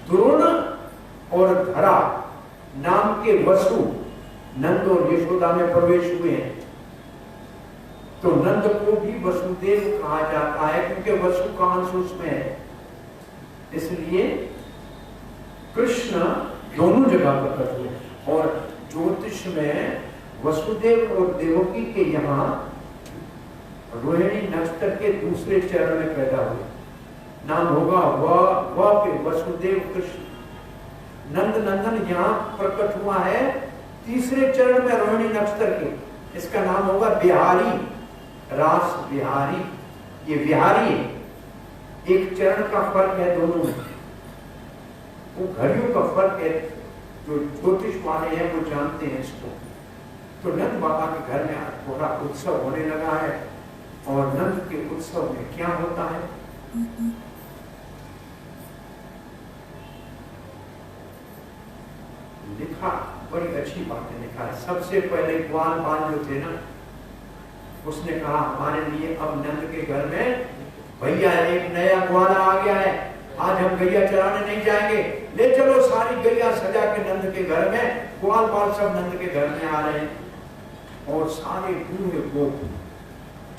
द्रोण और धरा नाम के वसु नंद और यशोदा में प्रवेश हुए हैं। तो नंद को भी वसुदेव कहा जाता है, क्योंकि वसु का अंश उसमें है। इसलिए कृष्ण दोनों जगह प्रकट हुए। और ज्योतिष में वसुदेव और देवकी के यहाँ रोहिणी नक्षत्र के दूसरे चरण में पैदा हुए। नाम होगा वह के वसुदेव कृष्ण। नंद नंदन यहाँ प्रकट हुआ है तीसरे चरण में रोहिणी नक्षत्र के। इसका नाम होगा बिहारी, रास बिहारी। ये बिहारी है, एक चरण का फर्क है दोनों में, वो घड़ियों का फर्क है। जो ज्योतिष वाले हैं वो जानते हैं इसको। तो नंद बाबा के घर में थोड़ा उत्सव होने लगा है। और नंद के उत्सव में क्या होता है, लिखा, बड़ी अच्छी बातें लिखा है। सबसे पहले ग्वाल बाल जो थे ना, उसने कहा हमारे लिए अब नंद के घर में भैया एक नया ग्वाला आ गया है, आज हम गैया चराने नहीं जाएंगे, ले चलो सारी गैया सजा के नंद के घर में। ग्वाल बाल सब नंद के घर में आ रहे हैं। और सारे बूढ़े गोप,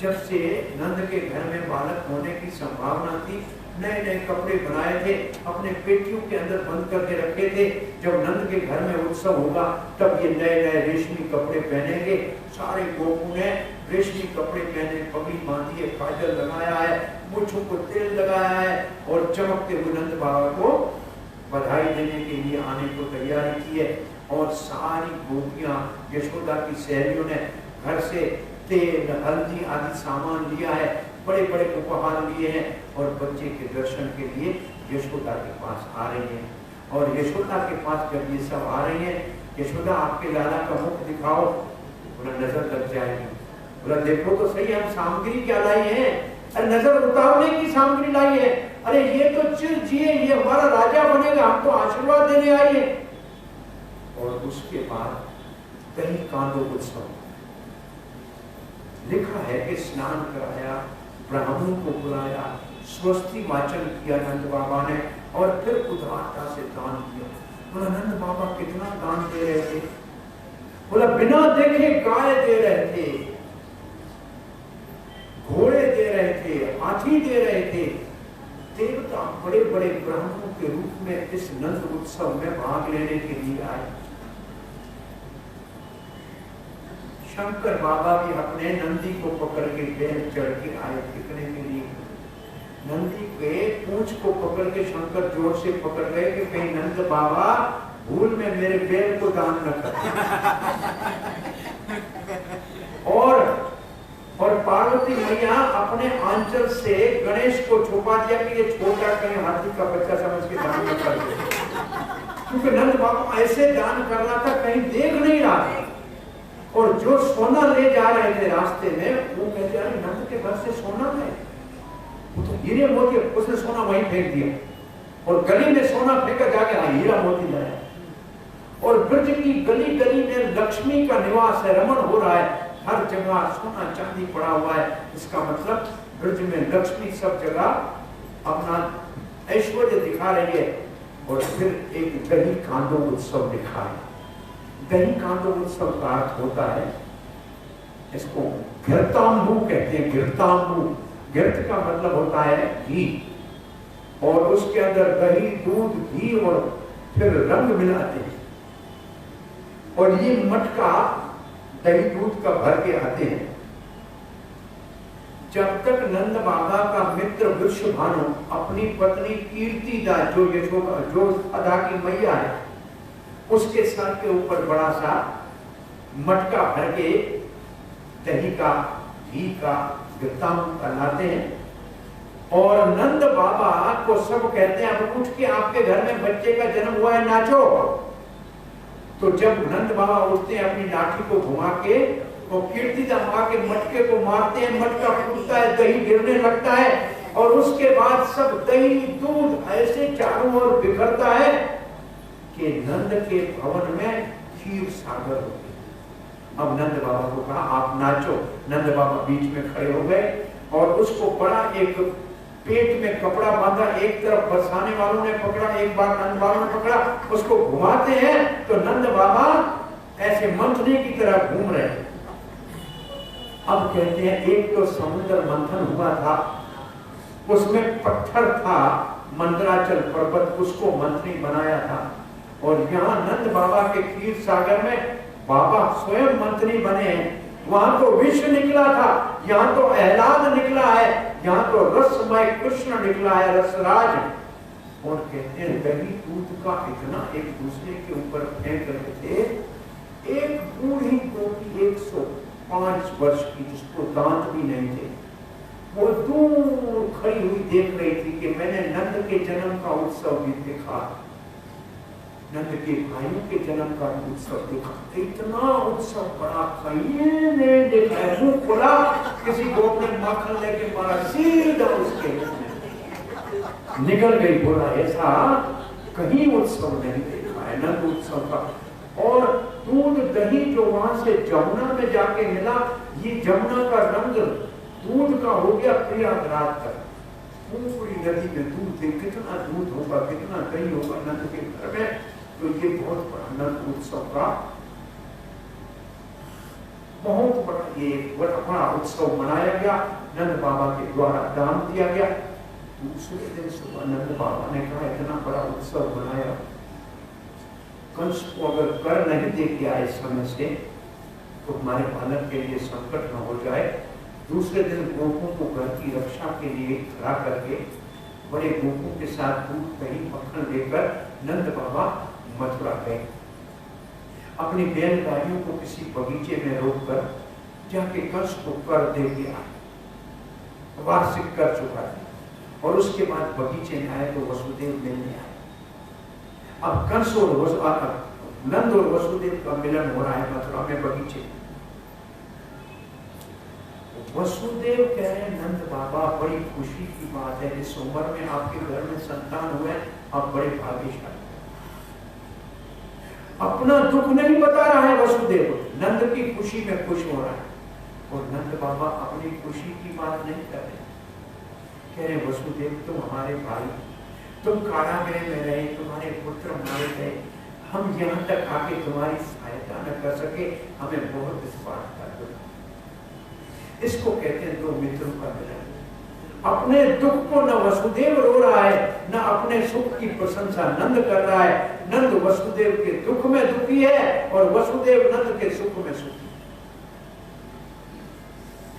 जब से नंद के घर में बालक होने की संभावना थी, नए नए कपड़े बनाए थे, अपने पेटियों के अंदर बंद करके रखे थे। जब नंद के घर में उत्सव होगा तब ये नए नए रेशमी कपड़े पहनेंगे। सारे गोपों ने रेशमी कपड़े पहने, पगड़ी बांधी है, काजल लगाया है, मूंछों को तेल लगाया है, और चमकते हुए नंद बाबा को बधाई देने के लिए आने को तैयारी की है। और सारी गोपियां, यशोदा की सहेलियों ने घर से तेल, हल्दी आदि सामान लिया है, बड़े बड़े उपहार लिए हैं, और बच्चे के दर्शन के लिए यशोदा के पास आ रही हैं। और यशोदा के पास जब ये सब आ रही हैं, यशोदा आपके लाला का मुख दिखाओ, बोला नजर लग जाएगी। बोला देखो तो सही हम सामग्री क्या लाई है, अरे नजर उतारने की सामग्री लाई है, अरे ये तो चिर जिए, ये हमारा राजा बनेगा, हम तो आशीर्वाद देने आए हैं। और उसके बाद कहीं कांदो उत्सव लिखा है कि स्नान कराया, ब्राह्मणों को बुलाया, स्वस्ति वाचन किया नंद बाबा ने, और फिर उदारता से दान दिया। बोला नंद बाबा कितना दान दे रहे थे, बोला बिना देखे गाय दे रहे थे, घोड़े दे रहे थे, हाथी दे रहे थे। देवता बड़े बड़े ब्राह्मणों के रूप में इस नंद उत्सव में भाग लेने के लिए आए। शंकर बाबा भी अपने नंदी को पकड़ के बैल चढ़ के आए टिकने के लिए। नंदी के पूंछ को पकड़ के शंकर जोर से पकड़ गए कि कहीं नंद बाबा भूल में मेरे बैल को दान न कर। और पार्वती मैया अपने आंचल से गणेश को छुपा दिया कि ये छोटा कहीं हाथी का बच्चा समझ के दान न कर दे, क्योंकि नंद बाबा ऐसे दान कर रहा था कहीं देख नहीं रहा था। और जो सोना ले जा रहे थे रास्ते में वो कहते अरे नंद के घर से सोना है, वो तो हीरे मोती, उसने सोना वहीं फेंक दिया और गली में सोना फेंका जाके हीरा मोती लाया। और ब्रज की गली गली में लक्ष्मी का निवास है, रमण हो रहा है, हर जगह सोना चांदी पड़ा हुआ है। इसका मतलब ब्रज में लक्ष्मी सब जगह अपना ऐश्वर्य दिखा रही है। और फिर एक दही कांदो उत्सव दिखा है। दही कांदो उत्सव का अर्थ होता है, इसको घृतांबू कहते हैं। घृतांबू, घृत का मतलब होता है घी, और उसके अंदर दही, दूध, घी और फिर रंग मिलाते हैं। और ये मटका दही दूध का भर के आते हैं। जब तक नंद बाबा का मित्र वृषभानु अपनी पत्नी कीर्तिदा जो अदा की मैया है, उसके सर के ऊपर बड़ा सा मटका भर के दही का, घी का, घृतांबू का लाते हैं। और नंद बाबा को सब कहते हैं अब उठ के आपके घर में बच्चे का जन्म हुआ है, नाचो। तो जब नंद बाबा उठते हैं अपनी लाठी को घुमा के, और कीर्तिदा मां के मटके को मारते हैं, मटका फूटता है, दही गिरने लगता है, और उसके बाद सब दही दूध ऐसे चारों ओर बिखरता है कि नंद के भवन में क्षीर सागर हो गया। अब नंद बाबा को कहा आप नाचो। नंद बाबा बीच में खड़े हो गए और उसको बड़ा एक पेट में कपड़ा बांधा, एक तरफ बरसाने वालों ने पकड़ा, एक बार नंद बाबा ने पकड़ा, उसको घुमाते हैं तो नंद बाबा ऐसे मंथनी की तरह घूम रहे हैं। अब कहते हैं एक तो समुद्र मंथन हुआ था, उसमें पत्थर था, मंदराचल पर्वत, उसको मंथनी बनाया था। और यहाँ नंद बाबा के क्षीर सागर में बाबा स्वयं मंथनी बने हैं। वहां तो विष निकला था, यहाँ तो आह्लाद निकला है, यहाँ तो रसमय कृष्ण निकला है, रसराज। और कहते हैं दही दूध का इतना एक दूसरे के ऊपर फेंक रहे थे। एक बूढ़ी गोपी 105 वर्ष की, जिसको दांत भी नहीं थे, वो दूर खड़ी हुई देख रही थी कि मैंने नंद के जन्म का उत्सव भी देखा, नंद के भाइयों के जन्म का उत्सव देखा। इतना उत्सव बड़ा कहीं नहीं देखा है। मुंह खुला, किसी गोप ने माखन लेके मारा, सीधा उसके निकल गई। बोला ऐसा कहीं उत्सव नहीं देखा है नंद उत्सव का। और दूध दही जो वहां से जमुना में जाके मिला, ये जमुना का रंग दूध का हो गया प्रयागराज तक। पूरी नदी में दूध, कितना दूध होगा, कितना दही होगा नंद के घर में। तो ये बहुत बड़ा नंद उत्सव का बहुत बड़ा ये बड़ा उत्सव मनाया गया। नंद बाबा के द्वारा दान दिया गया। दूसरे दिन सुबह नंद बाबा ने कहा इतना बड़ा उत्सव मनाया, कंस को अगर कर नहीं दे के आए समय से तो हमारे बालक के लिए संकट न हो जाए। दूसरे दिन गोपों को घर की रक्षा के लिए खड़ा करके बड़े गोपों के साथ दूध दही मक्खन लेकर नंद बाबा मथुरा गए। अपनी बैलगाड़ियों को किसी बगीचे में रोककर जाके कंस को कर दे के आए, वार्षिक कर चुका है। और उसके बाद बगीचे में आए तो वसुदेव मिलने आए। अब कंस और नंद और वसुदेव का मिलन हो रहा है मथुरा में बगीचे। वसुदेव कह रहे नंद बाबा बड़ी खुशी की बात है, इस उम्र में आपके घर में संतान हुए, आप बड़े भाग्यशाली। अपना दुख नहीं बता रहा है वसुदेव, नंद की खुशी में खुश हो रहा है। और नंद बाबा अपनी खुशी की बात नहीं कर रहे, कह रहे वसुदेव तुम हमारे भाई, तुम कारागृह में रहे, तुम्हारे पुत्र मारे गए, हम यहाँ तक आके तुम्हारी सहायता न कर सके, हमें बहुत इस बात का दुख। इसको कहते हैं दो मित्रों का मिलन। अपने दुख को न वसुदेव रो रहा है, न अपने सुख की प्रशंसा नंद कर रहा है। नंद वसुदेव के दुख में दुखी है और वसुदेव नंद के सुख में सुखी।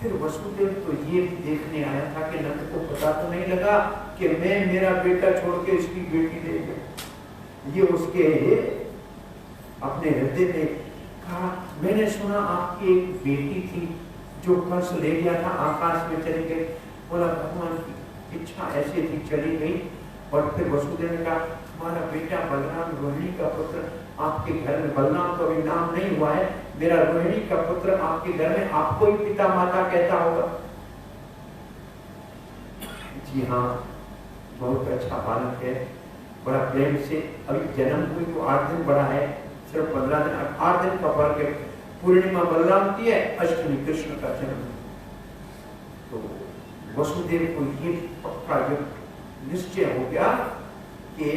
फिर वसुदेव तो ये भी देखने आया था कि नंद को पता तो नहीं लगा कि मैं मेरा बेटा छोड़ के इसकी बेटी ले गया। ये उसके अपने हृदय में कहा, मैंने सुना आपकी एक बेटी थी जो कंस ले गया था, आकाश में चली गई। बोला भगवान की इच्छा ऐसे थी, चली गई। और फिर वसुदेव ने कहा, तुम्हारा बेटा बलराम रोहिणी का पुत्र आपके घर में, बलराम तो अभी नाम नहीं हुआ है, मेरा रोहिणी का पुत्र आपके घर में, आपको ही पिता माता कहता होगा। जी हाँ, बहुत अच्छा बालक है, बड़ा प्रेम से अभी जन्म हुई तो 8 दिन बड़ा है, सिर्फ 15 दिन 8 दिन का फर्क है। पूर्णिमा बलराम की है, अष्टमी कृष्ण का जन्म। तो वसुदेव को ये पक्का निश्चय हो गया कि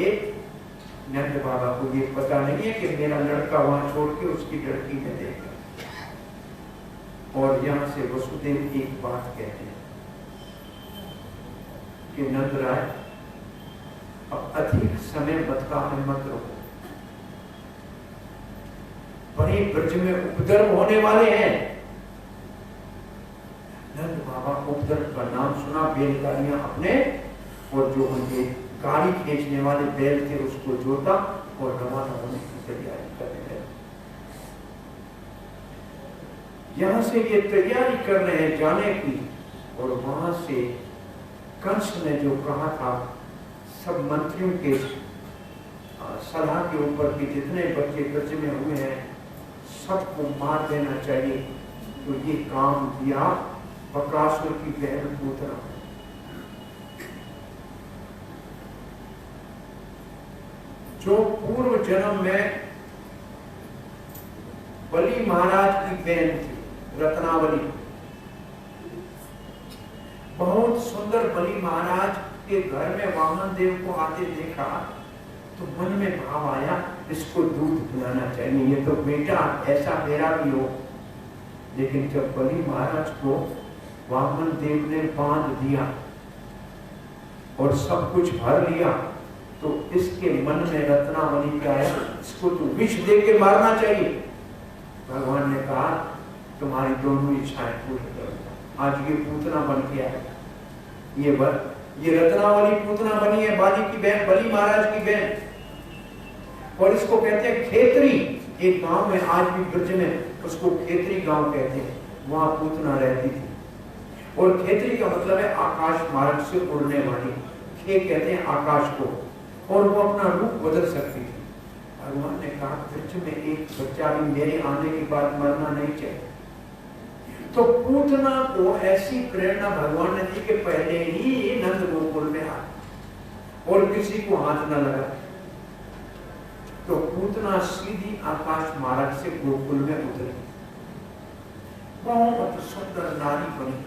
नंद बाबा को ये पता नहीं है कि मेरा लड़का वहां छोड़ के उसकी लड़की में देगा। और यहां से वसुदेव एक बात कहते हैं कि नंद राय, अब अधिक समय बतका में मत रहो, बड़े ब्रज में उपद्रव होने वाले हैं। नंद बाबा उपद्रव का नाम सुना, बैलगाड़ियां अपने और जो उनके गाड़ी खींचने वाले बैल थे उसको जोता और रवाना होने की तैयारी करने लगे। यहां से ये तैयारी कर रहे हैं जाने की, और वहां से कंस ने जो कहा था सब मंत्रियों के सलाह के ऊपर कि जितने बच्चे ब्रज में हुए हैं सबको मार देना चाहिए, तो ये काम दिया बकासुर की बहन पूतना। जो पूर्व जन्म में बलि महाराज की बहन थी, रत्नावली, बहुत सुंदर। बलि महाराज के घर में वामन देव को आते देखा तो मन में भाव आया, इसको दूध पिलाना चाहिए, ये तो बेटा ऐसा मेरा भी हो। लेकिन जब बलि महाराज को वामन देव ने बांध दिया और सब कुछ भर लिया, तो इसके मन में रत्नावली का है, इसको तो विष दे के मारना चाहिए। भगवान ने कहा, तुम्हारी दोनों इच्छाएं पूरी करो। आज ये पूतना बन के आया, ये रत्नावली पूतना बनी है, बाली की बहन, बलि महाराज की बहन। और इसको कहते हैं खेतरी। एक गांव में आज भी ब्रज में उसको खेतरी गांव कहते हैं, वहां पूतना रहती थी। और खेतरी का मतलब है आकाश मार्ग से उड़ने वाली, खे कहते हैं आकाश को, और वो अपना रूप बदल सकती थी। भगवान ने कहा, ब्रज में एक बच्चा भी मेरे आने के बाद मरना नहीं चाहिए। तो पूतना को ऐसी प्रेरणा भगवान ने दी कि पहले ही नंद गोकुल में आ और किसी को हाथ न लगा। तो पूतना सीधी आकाश मार्ग से गोकुल में उतरी, बहुत सुंदर नारी बनी,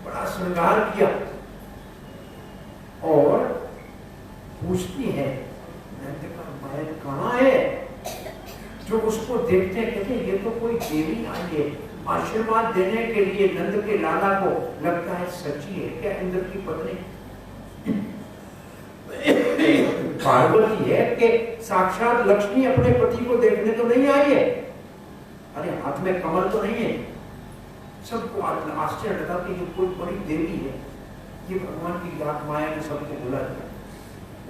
बड़ा श्रृंगार किया, और पूछती है नंद का महल कहाँ है। जो उसको देखते हैं कहते हैं ये तो कोई देवी आई है आशीर्वाद देने के लिए नंद के लाला को। लगता है सच्ची है क्या इंद्र की पत्नी पार्वती है कि साक्षात लक्ष्मी अपने पति को देखने तो नहीं आई है। अरे हाथ में कमल तो नहीं है। सबको आश्चर्य लगा कि ये कोई बड़ी देवी है, ये भगवान की लाख माया ने सबको बुला दिया।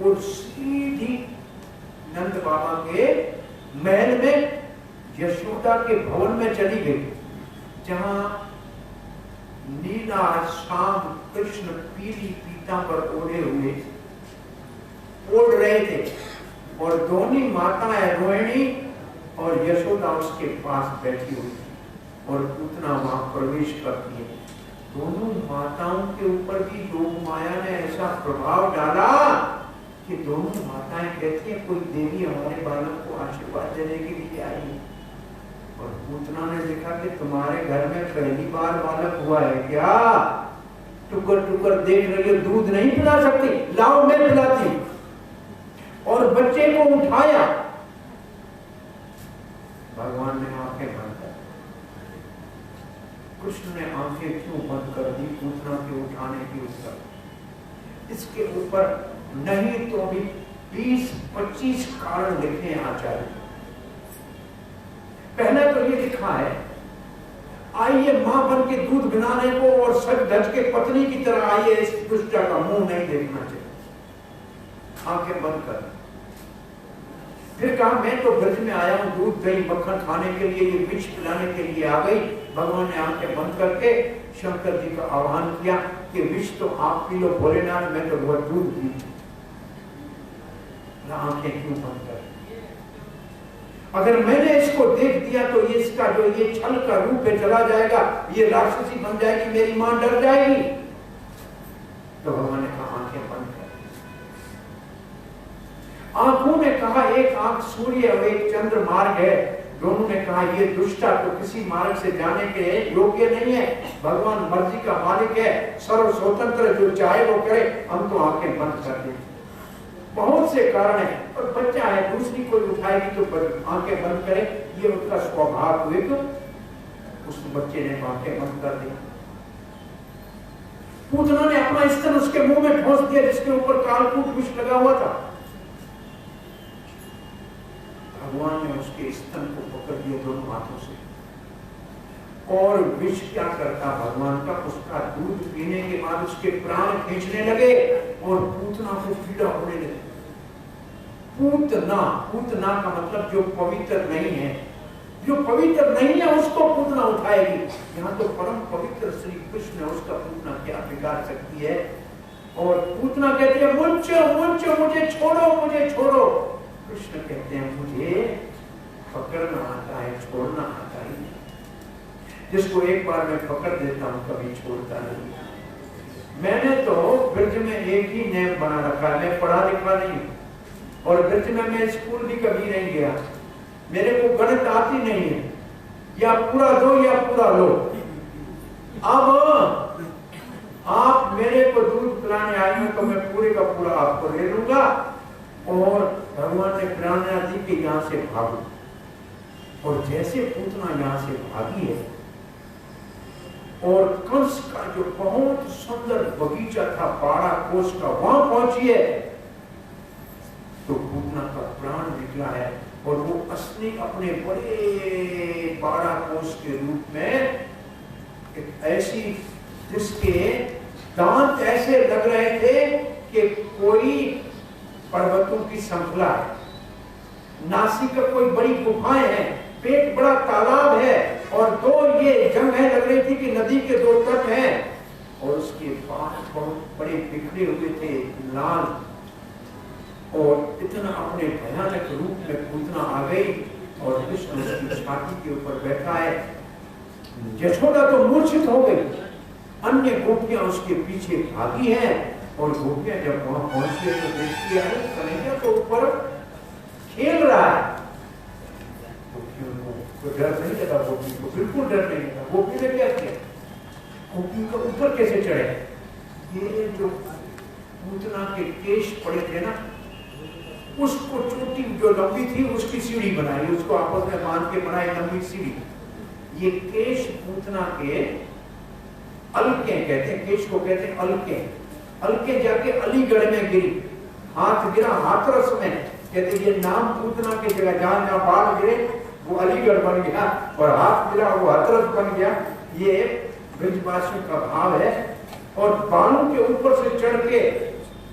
और सीधी नंद बाबा के महल में यशोदा के भवन में चली गई, जहां नीला श्याम कृष्ण पीली पीतांबर ओढ़े हुए ओढ़ रहे थे, और दोनों माताएं रोहिणी और यशोदा उसके पास बैठी हुई थी, और पूतना वहां प्रवेश करती है। दोनों माताओं के ऊपर भी योग माया ने ऐसा प्रभाव डाला कि दोनों माताएं कहती हैं कोई देवी हमारे बालक को आशीर्वाद देने के लिए आई है। और पूतना ने देखा कि तुम्हारे घर में पहली बार बालक हुआ है क्या, टुकर टुकर देख रही हो, दूध नहीं पिला सकती, लाओ मैं पिलाती। और बच्चे को उठाया, भगवान ने आंखें बंद कर, कृष्ण ने आंखें क्यों बंद कर दी पूतना के उठाने की उत्तर, इसके ऊपर नहीं तो भी 20-25 कारण लिखे आचार्य। पहले तो ये लिखा है आइए मां बन के दूध पिलाने को और सच ढज के पत्नी की तरह आइए, इस दुष्टा का मुंह नहीं देखना चाहिए। आंखें बंद कर। फिर कहा मैं तो ब्रज में आया हूं दूध दही मक्खन खाने के लिए, ये विष पिलाने के लिए आ गई। भगवान ने आंखें बंद करके शंकर जी का आह्वान किया कि विष तो आप पी लो भोलेनाथ, मैं तो बहुत दूध पी। आंखें क्यों बंद कर? अगर मैंने इसको देख दिया तो ये इसका जो ये छल का रूप है चला जाएगा, ये राक्षसी बन जाएगी, मेरी मां डर जाएगी। तो भगवान ने कहा आंखें बंद कर। आंखों ने कहा एक आंख सूर्य और एक चंद्र मार्ग है। दोनों ने कहा ये दुष्टा तो किसी मार्ग से जाने के योग्य नहीं है, भगवान मर्जी का मालिक है, सर्व स्वतंत्र, जो चाहे वो करे, हम तो आंखें बंद कर दें। बहुत से कारण है, और बच्चा है, दूसरी कोई उठाएगी तो आंखें बंद करे, ये उसका स्वभाव हुए। तो उस बच्चे ने आंखें बंद कर दी। पूतना ने अपना स्तन उसके मुंह में ठोस दिया जिसके ऊपर कालकूट विष लगा हुआ था। भगवान ने उसके स्तन को पकड़ लिया दोनों हाथों से, और विष क्या करता भगवान का, उसका दूध पीने के बाद उसके प्राण खींचने लगे और पूतना को पीड़ा होने लगी। पूतना का मतलब जो पवित्र नहीं है, जो पवित्र नहीं है उसको पूतना उठाएगी। यहाँ तो परम पवित्र श्री कृष्ण है, उसका पूतना क्या बिगाड़ सकती है। और पूतना कहती है मुझे मुझे छोड़ो, मुझे छोड़ो। कृष्ण कहते हैं मुझे पकड़ना आता है, छोड़ना आता ही नहीं। जिसको एक बार मैं पकड़ देता हूं कभी छोड़ता नहीं। मैंने तो ब्रज में एक ही नियम बना रखा है, मैं पढ़ा लिखा नहीं, और ब्रज में मैं स्कूल भी कभी नहीं गया, मेरे को गणित आती नहीं है, या पूरा दो या पूरा लो। अब आप मेरे को दूध पिलाने आए हो तो मैं पूरे का पूरा आपको ले लूंगा। और भगवान ने प्रेरणा दी कि यहाँ से भागो, और जैसे पूतना यहाँ से भागी है और कंस का जो बहुत सुंदर बगीचा था 12 कोस का, वहां पहुंची है, तो पूतना का प्राण निकला है, और वो असली अपने बड़े 12 कोस के रूप में एक ऐसी, जिसके दांत ऐसे लग रहे थे कि कोई पर्वतों की श्रृंखला है, नासिका कोई बड़ी गुफाएं हैं, पेट बड़ा तालाब है, और दो ये जंगहें लग रही थी कि नदी के दो तट हैं, और उसके पास बहुत बड़े बिखरे हुए थे लाल, और इतना अपने भयानक रूप में पूतना आ गई, और कृष्ण उसकी छाती के ऊपर बैठा है। यशोदा तो मूर्छित हो गई, अन्य गोपियां उसके पीछे भागी हैं, और गोपियां जब वहां पहुंची तो देखती है कन्हैया तो ऊपर खेल रहा है। गोपियों को डर नहीं लगा, गोपी को बिल्कुल डर नहीं लगा। गोपी ने क्या किया, गोपी को ऊपर कैसे चढ़े, ये जो पूतना के केश पड़े थे ना, उसको चोटी जो लंबी थी उसकी सीढ़ी बनाई, उसको आपस में बांध के बनाई लंबी सीढ़ी। ये केश पूतना के अलके कहते हैं, केश को कहते हैं अलके। अलके जाके अलीगढ़ में गिरी, हाथ गिरा हाथरस में, कहते ये नाम पूतना की जगह जहां जहां बाल गिरे वो अलीगढ़ बन गया, और हाथ गिरा वो हाथरस बन गया। ये ब्रजवासियों का भाव है। और बालों के ऊपर से चढ़ के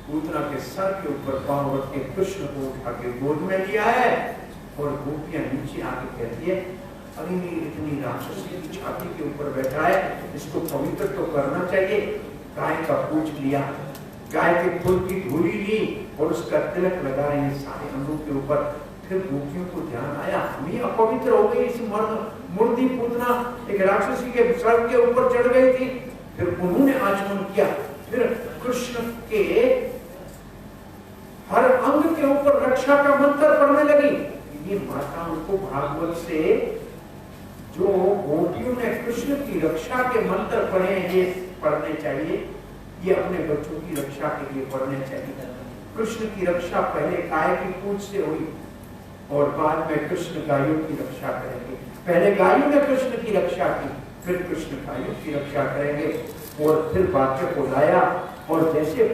पूतना के सर के ऊपर पांव रख के कृष्ण को उठा के गोद में लिया है, और गोपियां नीचे आके कहती है अरे इतनी राक्षसी की छाती के ऊपर बैठा है, इसको पवित्र तो करना चाहिए। गाय का पूछ लिया, गाय के फूल की धूली ली और उसका तिलक लगा रहे हैं सारे अंगों के ऊपर। फिर गोपियों को ध्यान आया हम ही अपवित्र हो गई, इस मुर्दी पूतना एक राक्षसी के सर के ऊपर चढ़ गई थी। फिर उन्होंने आचमन किया, फिर कृष्ण के हर अंग के ऊपर रक्षा का मंत्र पढ़ने लगी। ये माता उनको भागवत से जो गोपियों ने कृष्ण की रक्षा के मंत्र पढ़े ये पढ़ने चाहिए, ये अपने बच्चों की रक्षा के लिए पढ़ने चाहिए। कृष्ण की रक्षा पहले गाय की पूंछ से हुई, और बाद में कृष्ण गायों की रक्षा करेंगे। पहले गायों ने कृष्ण की रक्षा की, फिर कृष्ण गायों की रक्षा करेंगे। और फिर बच्चे को लाया, और जैसे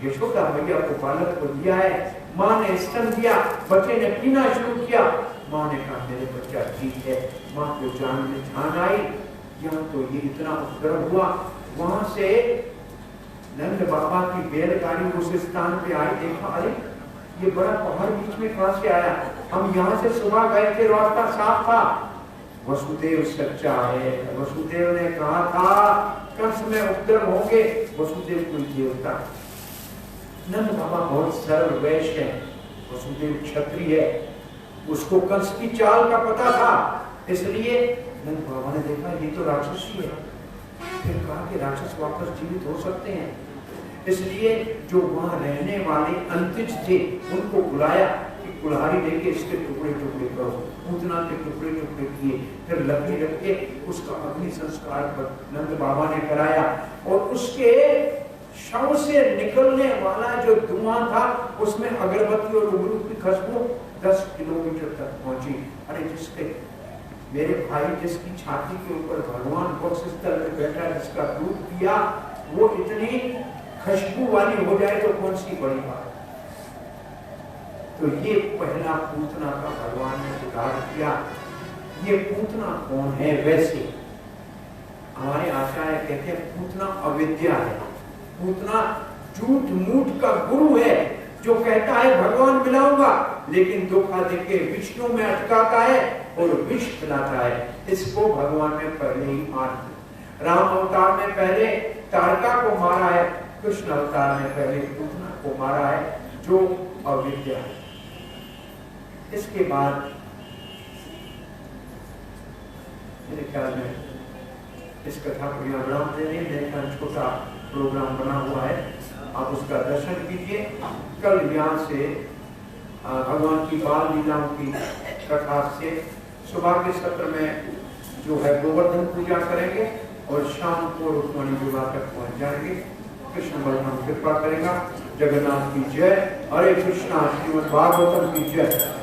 यशोदा मैया को बालक को दिया है, माँ ने स्तन दिया, बच्चे ने पीना शुरू किया। माँ ने कहा मेरे बच्चा ठीक है। माँ को जान में जान आई, यहाँ तो ये इतना उपद्रव हुआ। वहां से नंद बाबा की बैलगाड़ी उस स्थान पे आई, देखा अरे ये बड़ा पहाड़ बीच में कहां से आया, हम यहाँ से सुबह गए थे, रास्ता साफ था। वसुदेव सच्चा है। वसुदेव ने कहा था कंस में उपद्रव होंगे, वसुदेव कोई देवता। नंद बाबा बहुत सरल वैश्य है, वसुदेव क्षत्रिय है, उसको कंस की चाल का पता था, इसलिए नंद बाबा ने देखा ये तो राक्षसी है, फिर कहा कि राक्षस वापस जीवित हो सकते हैं, इसलिए जो वहां रहने वाले अंतिज थे उनको बुलाया कि कुल्हाड़ी लेके इसके टुकड़े टुकड़े करो। पूतना के टुकड़े टुकड़े किए, फिर लकड़ी रख के उसका अग्नि संस्कार नंद बाबा ने कराया, और उसके शव से निकलने वाला जो धुआं था उसमें अगरबत्ती और उगरू की खुशबू 10 किलोमीटर तक पहुंची। अरे जिसके मेरे भाई जिसकी छाती के ऊपर भगवान बक्सस्थल में बैठा, जिसका दूध पिया, वो इतनी खुशबू वाली हो जाए तो कौन सी बड़ी बात। तो ये पहला पूतना का भगवान ने उद्धार किया। ये पूतना कौन है? वैसे हमारे आचार्य कहते हैं पूतना अविद्या है, पूतना झूठ मूठ का गुरु है, जो कहता है भगवान मिलाऊंगा लेकिन धोखा देके विष्णु में अटकाता है और विष खिलाता है। इसको भगवान ने पहले ही मार। राम अवतार में पहले तारका को मारा है, कृष्ण अवतार में पहले पूतना को मारा है, जो अविद्या है। इसके बाद मेरे ख्याल में इस कथा को यहाँ विराम देने में छोटा प्रोग्राम बना हुआ है, आप उसका दर्शन कीजिए। कल यहाँ से भगवान की बाल लीलाओं की कथा से सुबह के सत्र में जो है गोवर्धन पूजा करेंगे और शाम को रुक्मणी विवाह तक पहुंच जाएंगे। कृष्ण भगवान कृपा करेगा। जगन्नाथ की जय। हरे कृष्णा। श्रीमद् भागवतम की जय।